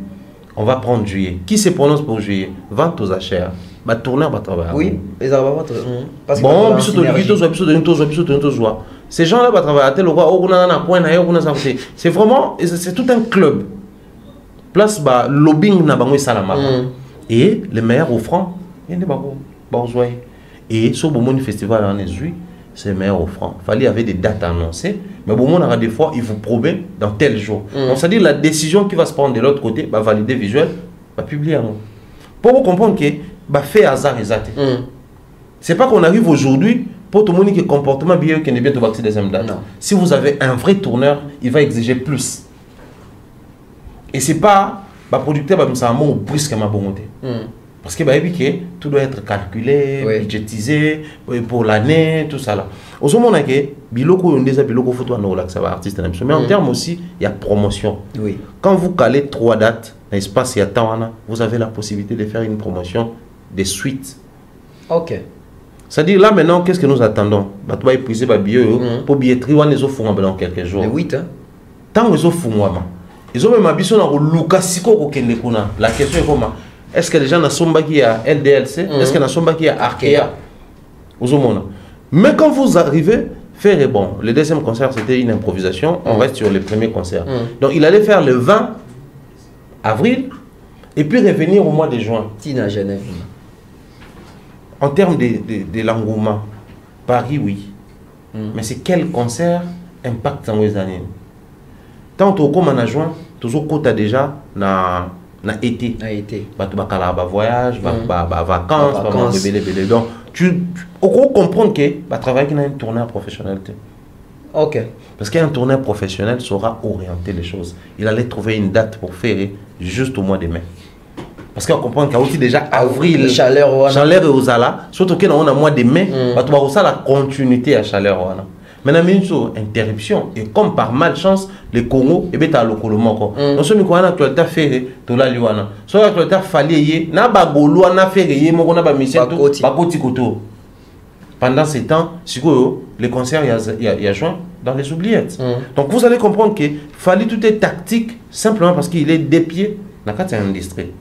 On va prendre juillet. Qui se prononce pour juillet? Vente aux achats. Le tourneur va travailler. Oui, les arbres bon, ces gens-là vont travailler à tel endroit. C'est vraiment, c'est tout un club. Place, lobbying na bango salama. Et les meilleurs offrants, et sur le festival en Ezui, c'est meilleur offrant. Il y avait des dates annoncées, mais bon, on aura des fois, il faut prouver dans tel jour. Donc, c'est-à-dire la décision qui va se prendre de l'autre côté, va valider visuel, va publier. Pour vous comprendre que fait hasard et zate. C'est pas qu'on arrive aujourd'hui pour tout le monde qui comportement bien qui n'est bien de vacciner deuxième date. Si vous avez un vrai tourneur, il va exiger plus. Et c'est pas producteur va me faire un mot plus que ma bonté. Parce que tout doit être calculé, budgétisé pour l'année, tout ça là. Au moment où biloko yondeza biloko photo en relax ça va artiste mais en termes aussi il y a promotion. Oui. Quand vous calez 3 dates dans l'espace il y a temps vous avez la possibilité de faire une promotion des suites. OK. C'est-à-dire là maintenant qu'est-ce que nous attendons? Tu vas épuiser pour billetterie on les offre dans quelques jours. Les 8 hein. Tant les offre ils ont même habitué dans le Lucasiko au Kendekuna. La question est comment? Est-ce que les gens n'ont qui à LDLC? Est-ce que n'ont qui à Arkea? Mais quand vous arrivez, faire bon, le deuxième concert c'était une improvisation, on reste sur le premier concert. Donc il allait faire le 20 avril et puis revenir au mois de juin. Tina Genève. En termes de l'engouement, Paris oui. Mais c'est quel concert impacte dans les années? Tant au comme en juin, toujours côté déjà na été. Voyage, vacances, donc tu comprends que travailler avec un tourneur professionnel. OK. Parce qu'un tourneur professionnel saura orienter les choses. Il allait trouver une date pour faire juste au mois de mai. Parce qu'on comprend qu'il y a aussi déjà avril, chaleur et aux ala, surtout qu'on a un mois de mai, tu vas aussi la continuité à chaleur. Maintenant, une interruption. Et comme par malchance, le Congo, et bien, le Colombo. Nous sommes en actualité ferré, tout la liwana. Soit actualité fallait, n'a pas golo, n'a ferré, mon n'a pas mis ça, pas koto. Pendant ces temps, les concerts, il y a juin dans les oubliettes. Donc vous allez comprendre que fallait tout est tactique, simplement parce qu'il est des pieds dans la industrie.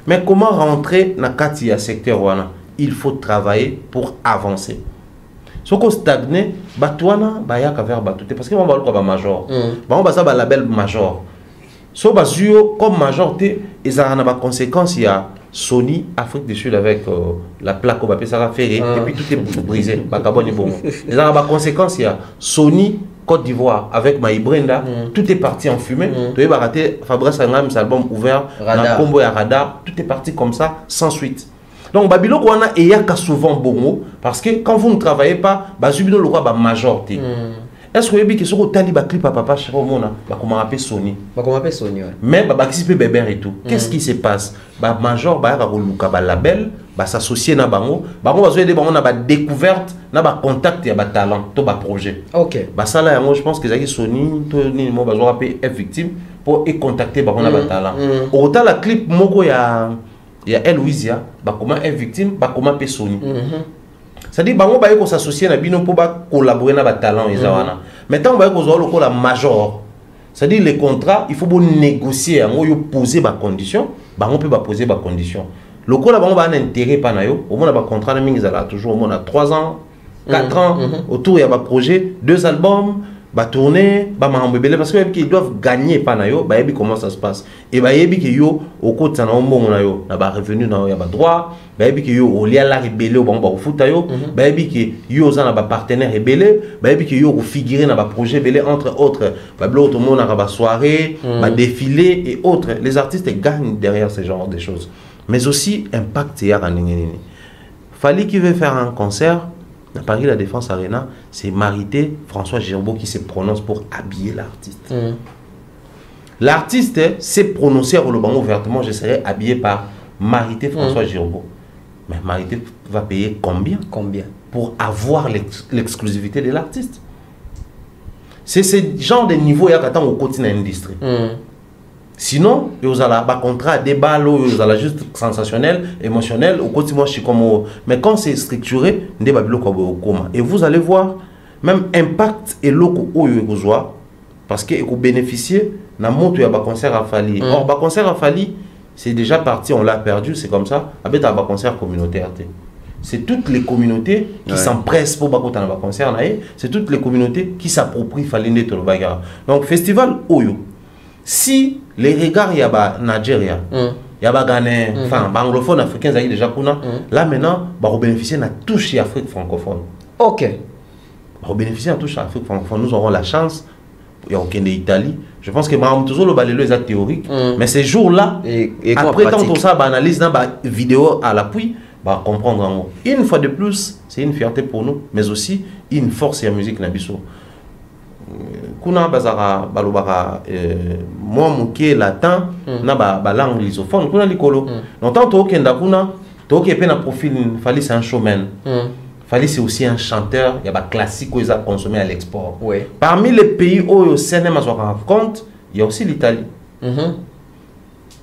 Mais comment rentrer dans le secteur? Il faut travailler pour avancer. Si on stagne, parce que on va le major. On va le label major. Si on va comme major, il y a des conséquences. Il y a Sony, Afrique du Sud avec la plaque, on va faire ferré, et puis tout est brisé. Il y a des conséquences. Il y a Sony, Côte d'Ivoire avec Maïbrenda, tout est parti en fumée. Tu vas rater Fabrice Angam, cet album ouvert, dans combo et radar, tout est parti comme ça, sans suite. Donc, Babylon, on a souvent bon mot, parce que quand vous ne travaillez pas, Babylon le roi va majorité. est-ce que vous avez un tali clip à papa chez Romona, comment appeler Sony. Comment appeler Sony, mais qui peut bébé et tout. Qu'est-ce qui se passe? Major, label, s'associer na bango, bango va aider bango na découverte, na contact ya talent, to projet. OK. Ça là, moi je pense que ça Sony, to ni mo besoin appeler victime pour contacter bango na talent. Autant la clip moko ya Eloisia, comment être victime, comment appeler Sony. C'est-à-dire bango ba ko s'associer na bino pour collaborer na talent ezawana. Maintenant ba ko zo loko la major. C'est-à-dire les contrats, il faut négocier, il poser des conditions, on peut poser des conditions. Le coup, on a un intérêt, au moins, un contrat, toujours on a 3 ans, 4 ans, autour, il y a un projet, 2 albums, tourner, parce qu'ils doivent gagner, comment ça se passe. Et au côté de ça, on a revenu, il y a droit, il y a la rébellion, au foot, il y a un partenaire rébellé, il y a figuré dans un projet rébellé, entre autres, tout le monde a une soirée, un défilé et autres. Les artistes gagnent derrière ce genre de choses. Mais aussi, impact, il y a un Fali qui veut faire un concert, à Paris La Défense Arena, c'est Marité François Girbeau qui se prononce pour habiller l'artiste. L'artiste s'est prononcé au banc ouvertement, je serai habillé par Marité François Girbeau. Mais Marité va payer combien? Pour avoir l'exclusivité de l'artiste. C'est ce genre de niveau qu'il y a au quotidien de l'industrie. Sinon, vous avez un contrat, des balles, vous avez juste sensationnel, émotionnel, au quotidien, mais quand c'est structuré, et vous allez voir, même impact et loco parce que vous bénéficiez d'un montre il y a un concert à Fali. Or, un concert à Fali, c'est déjà parti, on l'a perdu, c'est comme ça. Avec un concert communautaire. C'est toutes les communautés qui s'empressent pour un concert. C'est toutes les communautés qui s'approprient Fali. Donc, festival Oyo. Si les regards, il y a Nigeria, il y a Ghanéen, enfin, anglophone, africain, déjà, là maintenant, on bénéficie de touche Afrique francophone. OK. On bénéficie de touche Afrique francophone. Nous aurons la chance, il y a aucun d'Italie. Je pense que Mme toujours le balai est théorique, mais ces jours-là, après tant tout ça, analyse dans la vidéo à l'appui, comprendre. Une fois de plus, c'est une fierté pour nous, mais aussi une force et la musique Nabiso. Kuna bazara balobara moi moké latin na ba langue lusophone kuna likolo longtemps to kenda kuna to ke pe na profil Fali c'est un showman Fali c'est aussi un chanteur il y a ba classique qu'ils a consommé à l'export parmi les pays où au cinéma soit compte il y a aussi l'Italie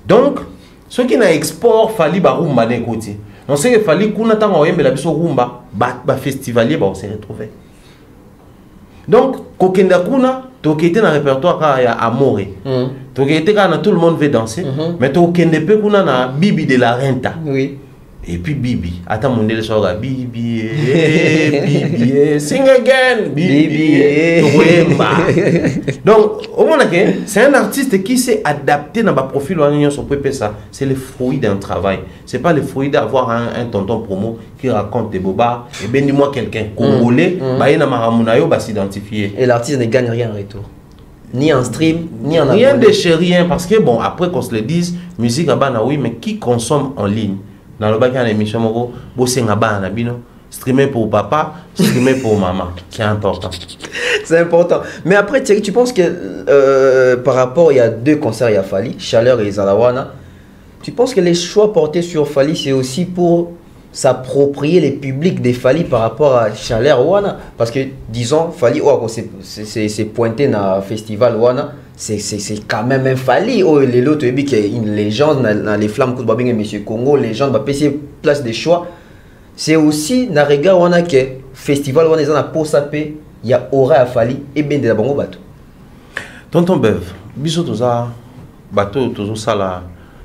donc ceux qui na export Fali ba rumba ne côté on sait que Fali kuna tanga oyembela biso rumba ba festivalier ba on s'est retrouvé. Donc, kokenda kuna, tokete na répertoire ya Amoré. Tokete kana tout le monde veut danser, mais tokende pe kuna na Bibi de la Renta. Oui. Et puis Bibi, attends mon délai sera Bibi, Bibi, sing again, Bibi, donc au moins c'est un artiste qui s'est adapté dans le profil sur ça. C'est le fruit d'un travail. C'est pas le fruit d'avoir un tonton promo qui raconte des bobards. Et bien dis-moi quelqu'un congolais, s'identifier. Et l'artiste ne gagne rien en retour. Ni en stream, ni en rien de chez rien parce que bon après qu'on se le dise, musique à oui, mais qui consomme en ligne? Dans le bac à l'émission, streamer pour papa, streamer pour maman. C'est important. C'est important. Mais après, Thierry, tu penses que par rapport, il y a 2 concerts, il y a Fali, Chaleur et Zalawana. Tu penses que les choix portés sur Fali, c'est aussi pour s'approprier les publics des Fali par rapport à Chaleur Wana? Parce que, disons, Fali, c'est pointé dans le festival Wana. C'est quand même un Fali. Les autres, il y a une légende dans les flammes que Babing et M. Congo, légende, place des choix. C'est aussi dans le regard où on a que festival où on est pour saper, il y a aura à Fali et bien des bongo bateau. Tonton Bev, bisous tout ça, bateau tout ça là,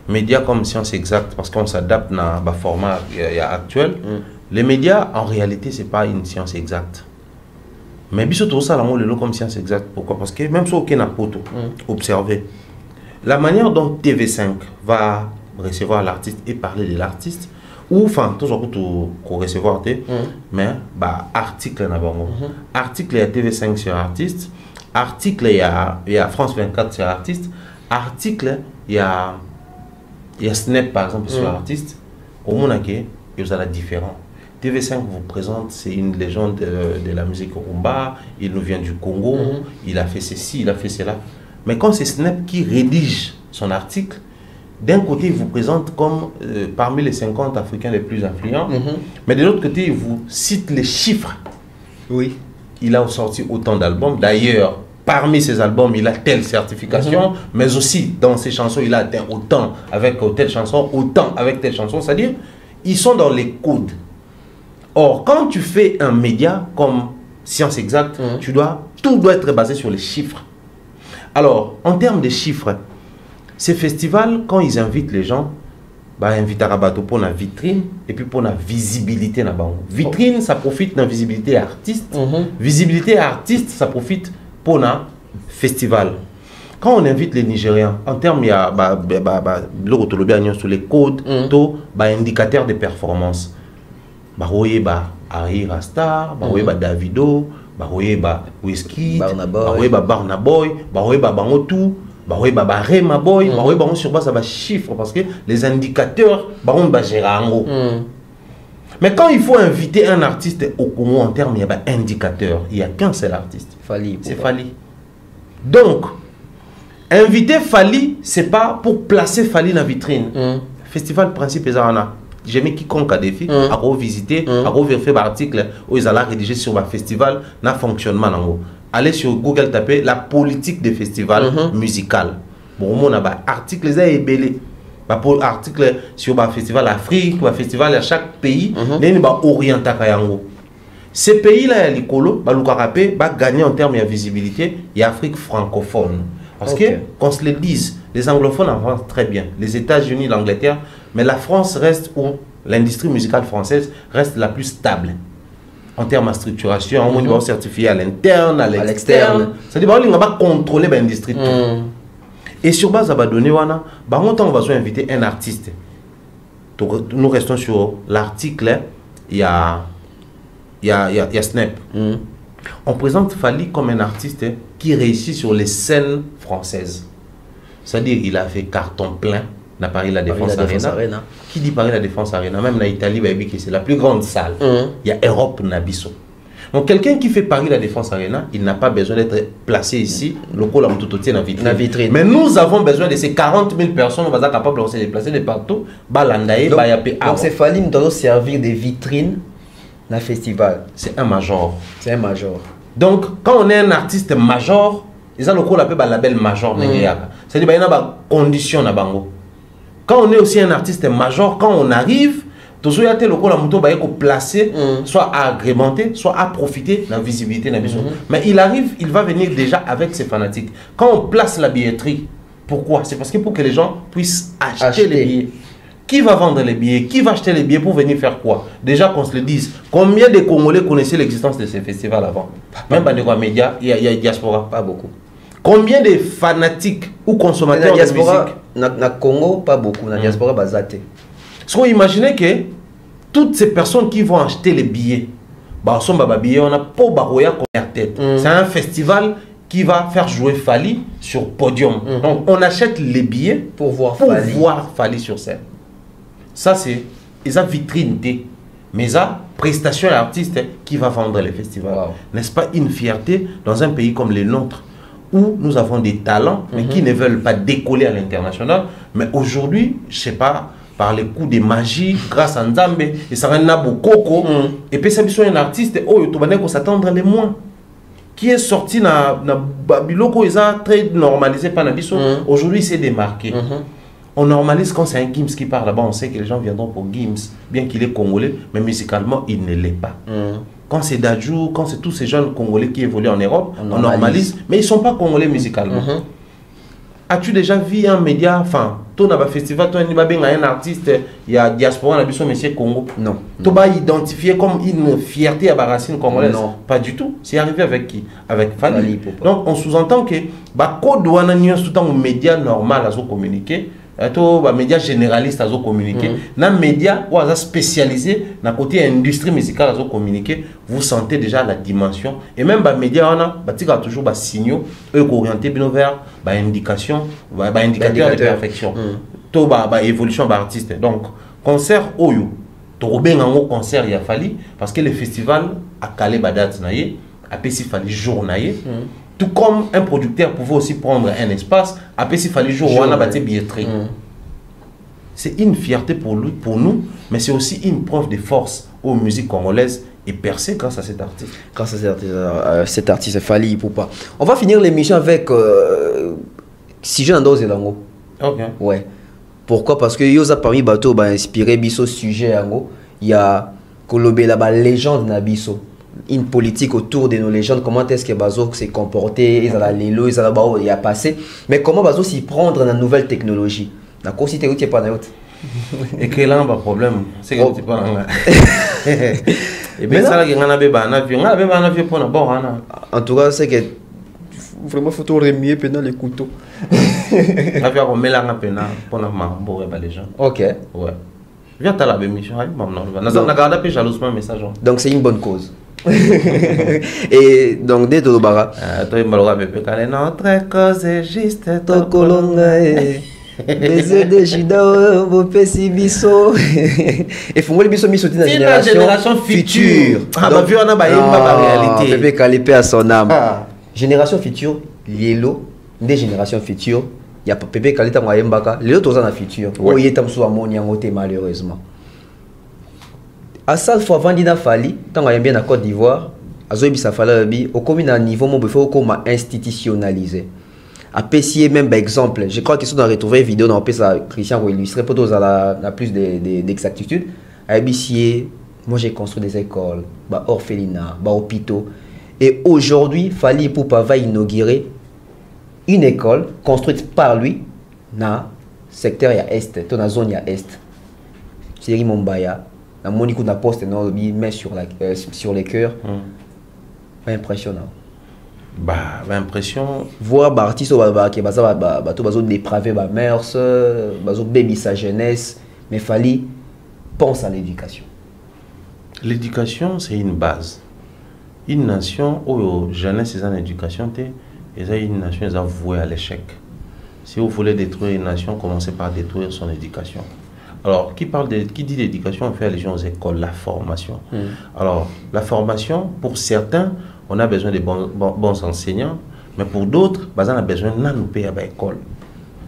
médias comme science exacte parce qu'on s'adapte dans le format actuel. Les médias en réalité c'est pas une science exacte. Mais bisous tout ça là, on le comme science exacte. Pourquoi? Parce que même si aucun a poto, observez la manière dont TV5 va recevoir l'artiste et parler de l'artiste. Ou enfin toujours pour recevoir mais article na bango article il y a TV5 sur artiste, article il y a France 24 sur artiste, article il y a Snap par exemple sur artiste. Au monde il y a différent TV5 vous présente, c'est une légende de la musique rumba, il nous vient du Congo, il a fait ceci, il a fait cela. Mais quand c'est Snap qui rédige son article, d'un côté, il vous présente comme parmi les 50 Africains les plus influents, mais de l'autre côté, il vous cite les chiffres. Oui. Il a sorti autant d'albums. D'ailleurs, parmi ces albums, il a telle certification, mais aussi dans ses chansons, il a atteint autant avec telle chanson, autant avec telle chanson. C'est-à-dire, ils sont dans les codes. Or, quand tu fais un média comme Science Exacte, tout doit être basé sur les chiffres. Alors, en termes de chiffres, ces festivals, quand ils invitent les gens, bah, invitent à Rabato pour la vitrine et puis pour la visibilité. Vitrine, ça profite de la visibilité artiste. Visibilité artiste, ça profite pour le festival. Quand on invite les Nigériens, en termes, il y a sur les codes, indicateurs de performance. Harry Rasta, Davido, Whisky, Barnaboy, Bangotou, Rema Boy, sur base de chiffres, parce que les indicateurs, mais quand il faut inviter un artiste au Congo en termes, il y a un indicateur, il n'y a qu'un seul artiste. C'est Fally. Donc, inviter Fally, c'est pas pour placer Fally dans la vitrine. Festival principe est en j'ai mis quiconque a défi à revisiter, à revérifier l'article où ils allaient rédiger sur le festival, na fonctionnement. Allez sur Google, taper la politique des festivals musicaux. Bon, on a un article, les a ébélé. Pour article sur le festival Afrique, le festival à chaque pays, il y a orienté. Ces pays-là, il y a gagner en termes de visibilité, il y a Afrique francophone. Parce que, qu'on se le dise, les anglophones avancent très bien. Les États-Unis, l'Angleterre, mais la France reste où l'industrie musicale française reste la plus stable. En termes de structuration, on va certifier à l'interne, à l'externe. C'est-à-dire qu'on va contrôler l'industrie. Et sur base de données, on va inviter un artiste. Nous restons sur l'article, il y a Snap. On présente Fally comme un artiste qui réussit sur les scènes françaises. C'est-à-dire qu'il a fait carton plein dans Paris La Défense Arena. Qui dit Paris La Défense Arena? Même en Italie, c'est la plus grande salle. Il y a Europe Nabiso. Donc quelqu'un qui fait Paris La Défense Arena, il n'a pas besoin d'être placé ici, le col en tout dans la vitrine. Mais nous avons besoin de ces 40 000 personnes, on va être capable de se déplacer de partout. Donc c'est Fally doit servir de vitrine dans le festival. C'est un major. C'est un major. Donc quand on est un artiste major, ils ont le col appelé label major. C'est-à-dire qu'il y a des conditions. Quand on est aussi un artiste major, quand on arrive, toujours il y a le col placé, soit à agrémenter, soit à profiter de la visibilité. Mais il arrive, il va venir déjà avec ses fanatiques. Quand on place la billetterie, pourquoi? C'est parce que pour que les gens puissent acheter les billets. Qui va vendre les billets? Qui va acheter les billets pour venir faire quoi? Déjà qu'on se le dise, combien de Congolais connaissaient l'existence de ces festivals avant? Même dans les médias, il y a diaspora. Pas beaucoup. Combien de fanatiques ou consommateurs de musique? Na Congo, pas beaucoup. Na diaspora, bazaté. Est-ce que vous imaginez que toutes ces personnes qui vont acheter les billets, on a pas baroya comme tête. C'est un festival qui va faire jouer Fally sur podium. Donc on achète les billets pour voir Fally sur scène. Ça c'est la vitrine, mais ça prestation à l'artiste qui va vendre les festivals. N'est-ce pas une fierté dans un pays comme le nôtre où nous avons des talents mais qui ne veulent pas décoller à l'international. Mais aujourd'hui, je ne sais pas, par les coups de magie, grâce à Nzambe, et ça rend Coco, et puis ça c'est un artiste, on s'attendre les moins. Qui est sorti dans Babiloko, ils ont très normalisé par Nabiso. Aujourd'hui, c'est démarqué. On normalise quand c'est un Gims qui part là-bas, on sait que les gens viendront pour Gims, bien qu'il est congolais, mais musicalement, il ne l'est pas. Quand c'est Dadju, quand c'est tous ces jeunes congolais qui évoluent en Europe, on normalise, mais ils ne sont pas congolais musicalement. As-tu déjà vu un média, enfin, tu as un festival, tu as un artiste, il y a diaspora, il y a monsieur Congo? Non. Tu vas identifier comme une fierté à la racine congolaise? Non. Pas du tout. C'est arrivé avec qui? Avec Fally. Donc on sous-entend que code tout un média normal à communiquer. Les médias généralistes à communiquer. Dans les médias spécialisés dans le côté industrie musicale à communiquer, vous sentez déjà la dimension. Et même les médias, on a toujours des signaux orientés vers indication, indicateur de perfection, évolution d'artiste. Donc, concert Oyo, Torobé un concert il a fallu parce que le festival a calé la date naïe, a fait s'il fallait jour naïe. Tout comme un producteur pouvait aussi prendre un espace, a fait s'il fallait jour on a battu billetterie. C'est une fierté pour nous, mais c'est aussi une preuve de force aux musiques congolaises et percé grâce à cet artiste. Grâce à cet artiste, Fally Ipupa. On va finir l'émission avec si jeune dans Zelango. Ok. Ouais. Pourquoi? Parce que Yosa parmi bateau ba inspiré biso sujet ango. Il y a Kolobé là-bas légende na biso. Une politique autour de nos légendes. Comment est-ce que Bazo s'est comporté? Ils ont la lélo, ils ont la il y a passé. Mais comment Bazo s'y prendre dans la nouvelle technologie? D'accord, si tu es pas naïf. Et que là, un problème, c'est que tu pas là. Et bien ça, il y a un avion, pour la bord. En tout cas, c'est que vraiment faut remuer pendant les couteaux. Avion on met là un pena pour la mambo et les gens. Ok. Ouais. Viens t'as la bémission, on a gardé jalousement message. Donc c'est une bonne cause. Et donc dès Tolobara. Toi il m'a le notre cause est juste ton colonga. Les de Jida, vos pessi biso. Et faut moi biso miso la génération future. Ah bah vu on a ba réalité. Bébé calipé à son âme. Génération future, lielo des générations futures. Il y a Pépé Kalita Mwayembaka, les autres dans la future. Oh, il est tam sous ammonia ngoté malheureusement. À ça fois Vandina Fally, tant qu'on bien en Côte d'Ivoire, azobi sa fala bi au commune à niveau mon faut comment institutionnaliser. À PCA même par exemple, je crois qu'ils sont dans retrouver une vidéo dans ça Christian pour illustrer pour tous la plus d'exactitude. À PCA, moi j'ai construit des écoles, bah orphelinat, bah hôpitaux et aujourd'hui Fally Ipupa va inaugurer une école construite par lui dans le secteur est, dans la zone est. C'est Mombaya, la monique na poste met sur les cœurs. Impressionnant. Bah, l'impression. Voir bah artiste qui bazo dépravé ba mœurs, bazo baby sa jeunesse, mais Fally pense à l'éducation. L'éducation c'est une base. Une nation où jeunesse est en éducation et une nation est vouée à l'échec. Si vous voulez détruire une nation, commencez par détruire son éducation. Alors, qui dit d'éducation, on fait allusion aux écoles, la formation. Alors, la formation, pour certains, on a besoin de bons enseignants, mais pour d'autres, on a besoin de nous payer à l'école.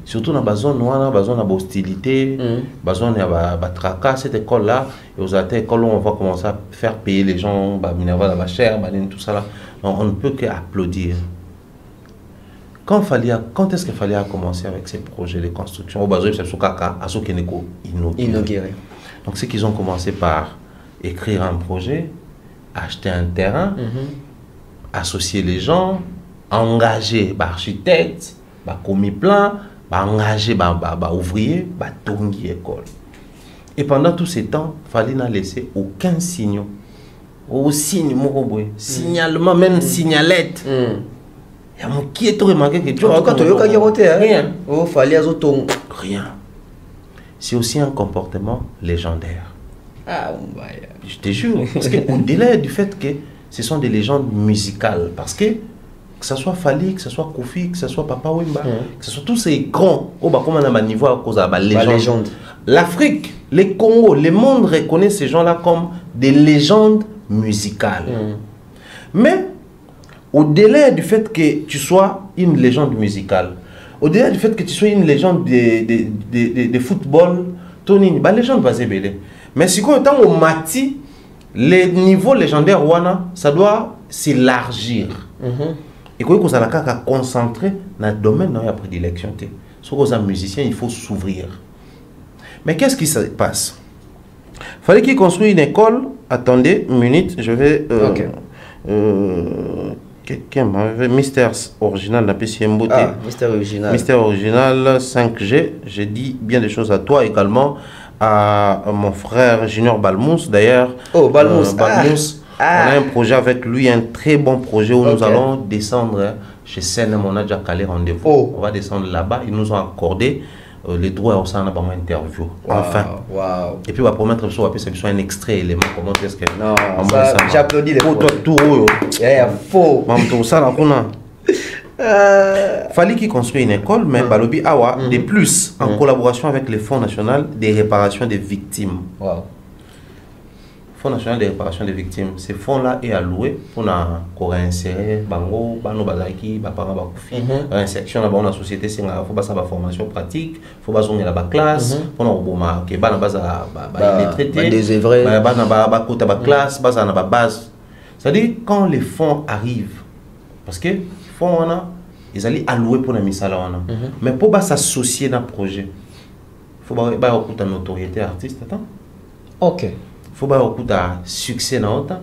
Surtout dans la zone où on a besoin d'hostilité, besoin de tracas, cette école-là, et aux écoles où on va commencer à faire payer les gens, la chair, tout ça là. On ne peut qu'applaudir. Quand est-ce qu'il fallait commencer avec ces projets de construction au besoin de inaugurer. Donc c'est qu'ils ont commencé par écrire un projet, acheter un terrain, associer les gens, engager l'architecte, commis plan, engager ouvrier, tongi école. Et pendant tout ce temps, Fally n'a laissé aucun signe. Au signe, signalement, même signalette. Qui est remarqué que tu as rien. Oh, Fally Azoton. Rien. C'est aussi un comportement légendaire. Ah, je te jure. Parce qu'au-delà du fait que ce sont des légendes musicales, parce que ce soit Fally, que ce soit Kofi, que ce soit Papa Wemba, que ce soit tous ces grands, comme on a un niveau à cause de la légende. L'Afrique, les Congo, le monde reconnaît ces gens-là comme des légendes musicales. Mais au-delà du fait que tu sois une légende musicale, au-delà du fait que tu sois une légende de football, Tony, la légende va s'ébéler. Mais si on est au Mati, les niveaux légendaires, ça doit s'élargir. Et quand on a concentré dans le domaine de la prédilection, si on est musicien, il faut s'ouvrir. Mais qu'est-ce qui se passe? Il fallait qu'il construise une école. Attendez une minute, je vais... Quelqu'un m'avait Mystère Original la PCM Beauté. Ah, Mystère Original. Mystère Original 5G. J'ai dit bien des choses à toi également, à mon frère Junior Balmous d'ailleurs. Oh, Balmous. On a un projet avec lui, un très bon projet où nous allons descendre chez Senem. On a déjà calé rendez-vous. On va descendre là-bas. Ils nous ont accordé les droits au sein de mon interview. Enfin. Et puis on va promettre que ça soit un extrait élément. Comment est-ce que non, j'applaudis les photos. Faux. Fallait qu'il construise une école, mais Balobi Awa, de plus, en collaboration avec le Fonds national des réparations des victimes. Fonds national de réparation des victimes. Ces fonds-là est alloué pour réinsérer bango, bano bazaki, parents bakufi, réinsertion dans la société, c'est faut pas ça formation pratique, faut pas zonger la classe, pour nous boma que bana baza illettré, désœuvré, bana ba kota ba classe, baza na ba base. C'est-à-dire quand les fonds arrivent, parce que fonds on a, ils allaient allouer pour la misala on a, mais pour pas s'associer dans le projet, faut pas écouter la notoriété artiste, attends. Ok. Faut pas écouter succès dans autant.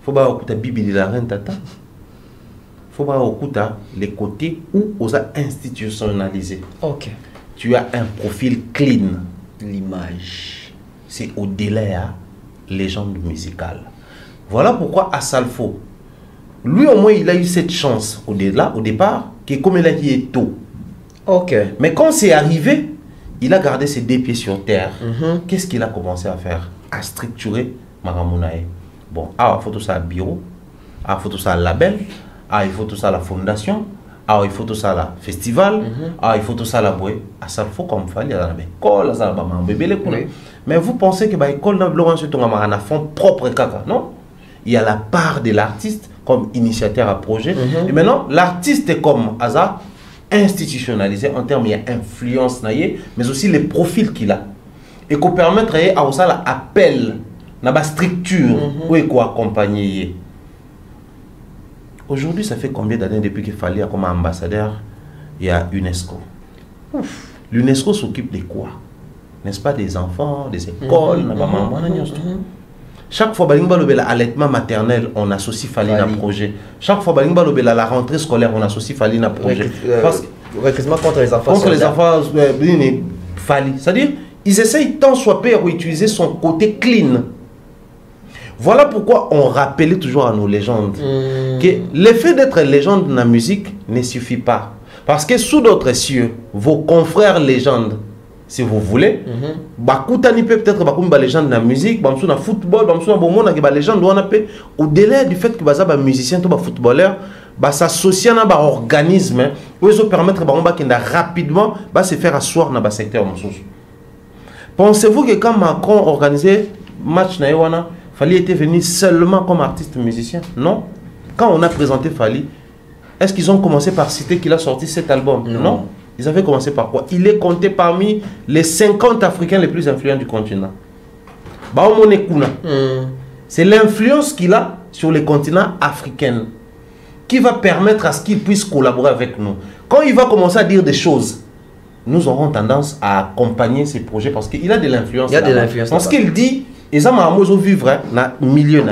Faut pas écouter Bibi de la reine tata. Faut pas écouter les côtés où on a institutionnalisé. Ok. Tu as un profil clean. L'image. C'est au-delà légende musicale. Voilà pourquoi Asalfo, lui au moins il a eu cette chance au départ, qui est comme il a dit est tôt. Ok. Mais quand c'est arrivé, il a gardé ses deux pieds sur terre. Qu'est-ce qu'il a commencé à faire? À structurer Maramunae. Bon, il faut tout ça à bureau, il faut tout ça à label, il faut tout ça à la fondation, il faut tout ça à la festival, il faut tout ça à la boîte. Ça faut comme fallait à la école, mais vous pensez que l'école n'a pas un fond propre caca, non? Il y a la part de l'artiste comme initiateur à projet. Et maintenant, l'artiste est comme hasard institutionnalisé en termes d'influence, mais aussi les profils qu'il a. Et qu'on permettre à ça l'appel, la structure, où est quoi accompagner. Aujourd'hui, ça fait combien d'années depuis qu'il fallait comme ambassadeur, il y a UNESCO. L'UNESCO s'occupe de quoi? N'est-ce pas des enfants, des écoles, chaque fois que l'allaitement maternel, on associe Fali à un projet. Chaque fois que la rentrée scolaire, on associe Fali à un projet. Recrutement contre les enfants. Contre les enfants, Fali. C'est-à-dire, ils essayent tant soit peu à utiliser son côté clean. Voilà pourquoi on rappelait toujours à nos légendes que l'effet d'être légende dans la musique ne suffit pas. Parce que sous d'autres cieux, vos confrères légendes, si vous voulez, peut-être des légendes dans la musique, dans le football, dans la légende, au-delà du fait que les musiciens, les footballeurs, s'associent à un organisme où ils permettent rapidement se faire asseoir dans le secteur. Pensez-vous que quand Macron organisait match Naïwana, Fali était venu seulement comme artiste musicien? Non. Quand on a présenté Fali, est-ce qu'ils ont commencé par citer qu'il a sorti cet album? Non. Ils avaient commencé par quoi? Il est compté parmi les 50 Africains les plus influents du continent. C'est l'influence qu'il a sur les continents africains qui va permettre à ce qu'il puisse collaborer avec nous. Quand il va commencer à dire des choses, nous aurons tendance à accompagner ces projets parce qu'il a de l'influence. Il y a de l'influence. Parce qu'il dit, ils ont vivre dans le milieu.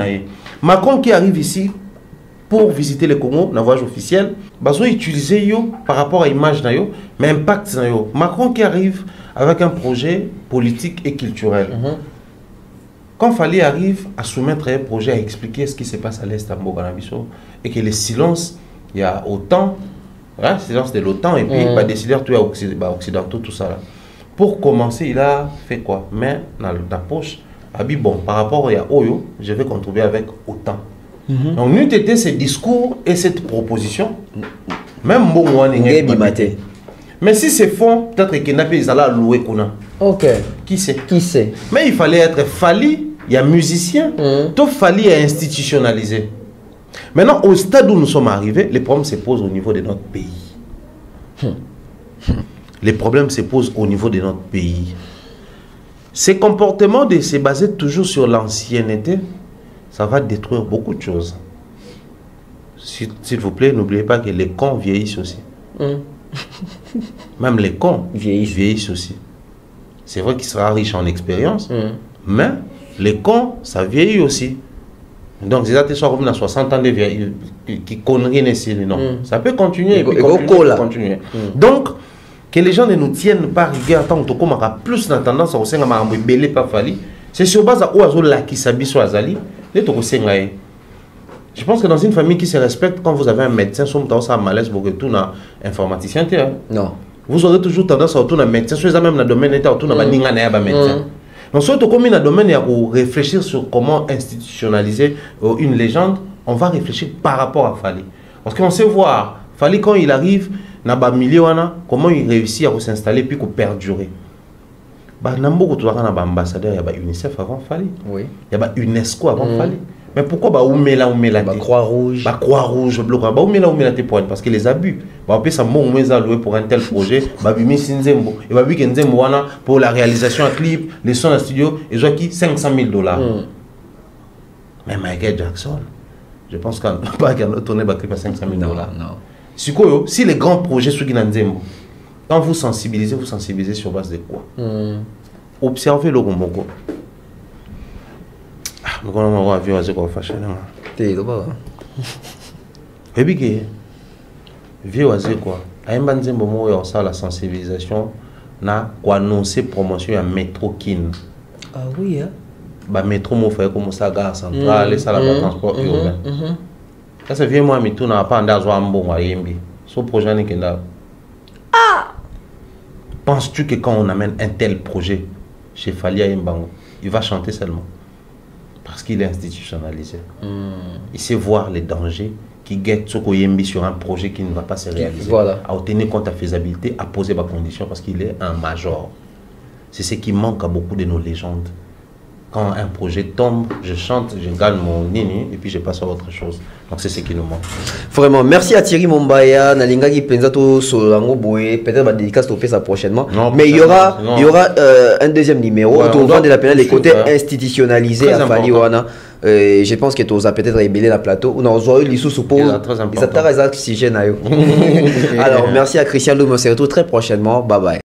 Macron qui arrive ici pour visiter le Congo, dans voyage officiel, ils ont utilisé par rapport à l'image, mais impact. Macron qui arrive avec un projet politique et culturel. Quand Fali arrive à soumettre un projet, à expliquer ce qui se passe à l'Est, et que le silence, il y a autant, le silence de l'OTAN, et puis les décideurs occidentaux, tout ça. Là. Pour commencer, il a fait quoi? Mais dans la poche, il a dit, bon, par rapport à Oyo, je vais contribuer avec autant. Donc, nous étions ces discours et cette proposition, même bon, mais si c'est fond, peut-être qu'il n'a pas à louer. Ok. Qui sait? Qui sait? Mais il fallait être Fali, il y a musicien, tout Fali est institutionnalisé. Maintenant, au stade où nous sommes arrivés, les problèmes se posent au niveau de notre pays. Les problèmes se posent au niveau de notre pays. Ces comportements de se baser toujours sur l'ancienneté, ça va détruire beaucoup de choses. S'il vous plaît, n'oubliez pas que les cons vieillissent aussi. Même les cons vieillissent aussi. C'est vrai qu'il sera riche en expérience, mais les cons, ça vieillit aussi. Donc, c'est ça, comme dans 60 ans de vieillir, qui connerie non. Ça peut continuer, continuer. Donc, que les gens ne nous tiennent pas rigueur tant que on a plus de tendance à se faire pas Fali. C'est sur base à où qui s'habille sur Azali. Je pense que dans une famille qui se respecte, quand vous avez un médecin, vous avez malaise pour que tout un informaticien. Non. Vous aurez toujours tendance à retourner un médecin, soit même dans le domaine de un médecin. Donc, surtout comme il y a un domaine où réfléchir sur comment institutionnaliser une légende, on va réfléchir par rapport à Fali. Parce qu'on sait voir, Fali quand il arrive, comment il réussit à s'installer puis perdurer. Nambo tu as un ambassadeur, il y a UNICEF avant Fali. Oui. Il y a UNESCO avant Fali. Mais pourquoi bah oumela Croix-Rouge. Croix-Rouge bloc bah oumela pour parce que les abus. Bah ça mon loué pour un tel projet, bah bimi sinzembo et bah bi nzembo wana pour la réalisation un clip, les sons en studio et je qui $500,000. Mais Michael Jackson, je pense qu'on pas qu'il a tourné bah clip à $500,000. Non. Si les grands projets sont qui nzembo, quand vous sensibilisez sur base de quoi? Observez le Gomboko. Nous allons voir vieux quoi fâché là. T'es là-bas. Et puis que vieux quoi. Aïe banzembo mo ça la sensibilisation na quoi annoncer promotion à métro kin. Ah oui hein. Bah métro mo fait comme ça gare centrale et ça la transport urbain. Ça c'est vieux moi mi tout n'a pas ndazo ambon à yembi. Ce projet n'est que là. Penses-tu que quand on amène un tel projet chez Falia Mbango, il va chanter seulement? Parce qu'il est institutionnalisé. Il sait voir les dangers qui guettent Soko Yembi sur un projet qui ne va pas se réaliser. Voilà. À obtenir compte à faisabilité, à poser ma condition parce qu'il est un major. C'est ce qui manque à beaucoup de nos légendes. Quand un projet tombe, je chante, je gagne mon nini et puis je passe à autre chose. Donc c'est ce qui nous manque. Vraiment, merci à Thierry Mombaya, Nalinga qui pensa tout Solango Boué, peut-être va dédicace au ça prochainement. Non, mais il y aura un deuxième numéro où on va de la pénale les côtés institutionnalisés à Faliwana. Je pense que tu as peut-être rébellé la plateau. On a eu l'issue sous pause. Alors merci à Christian Loum, on se retrouve très prochainement. Bye bye.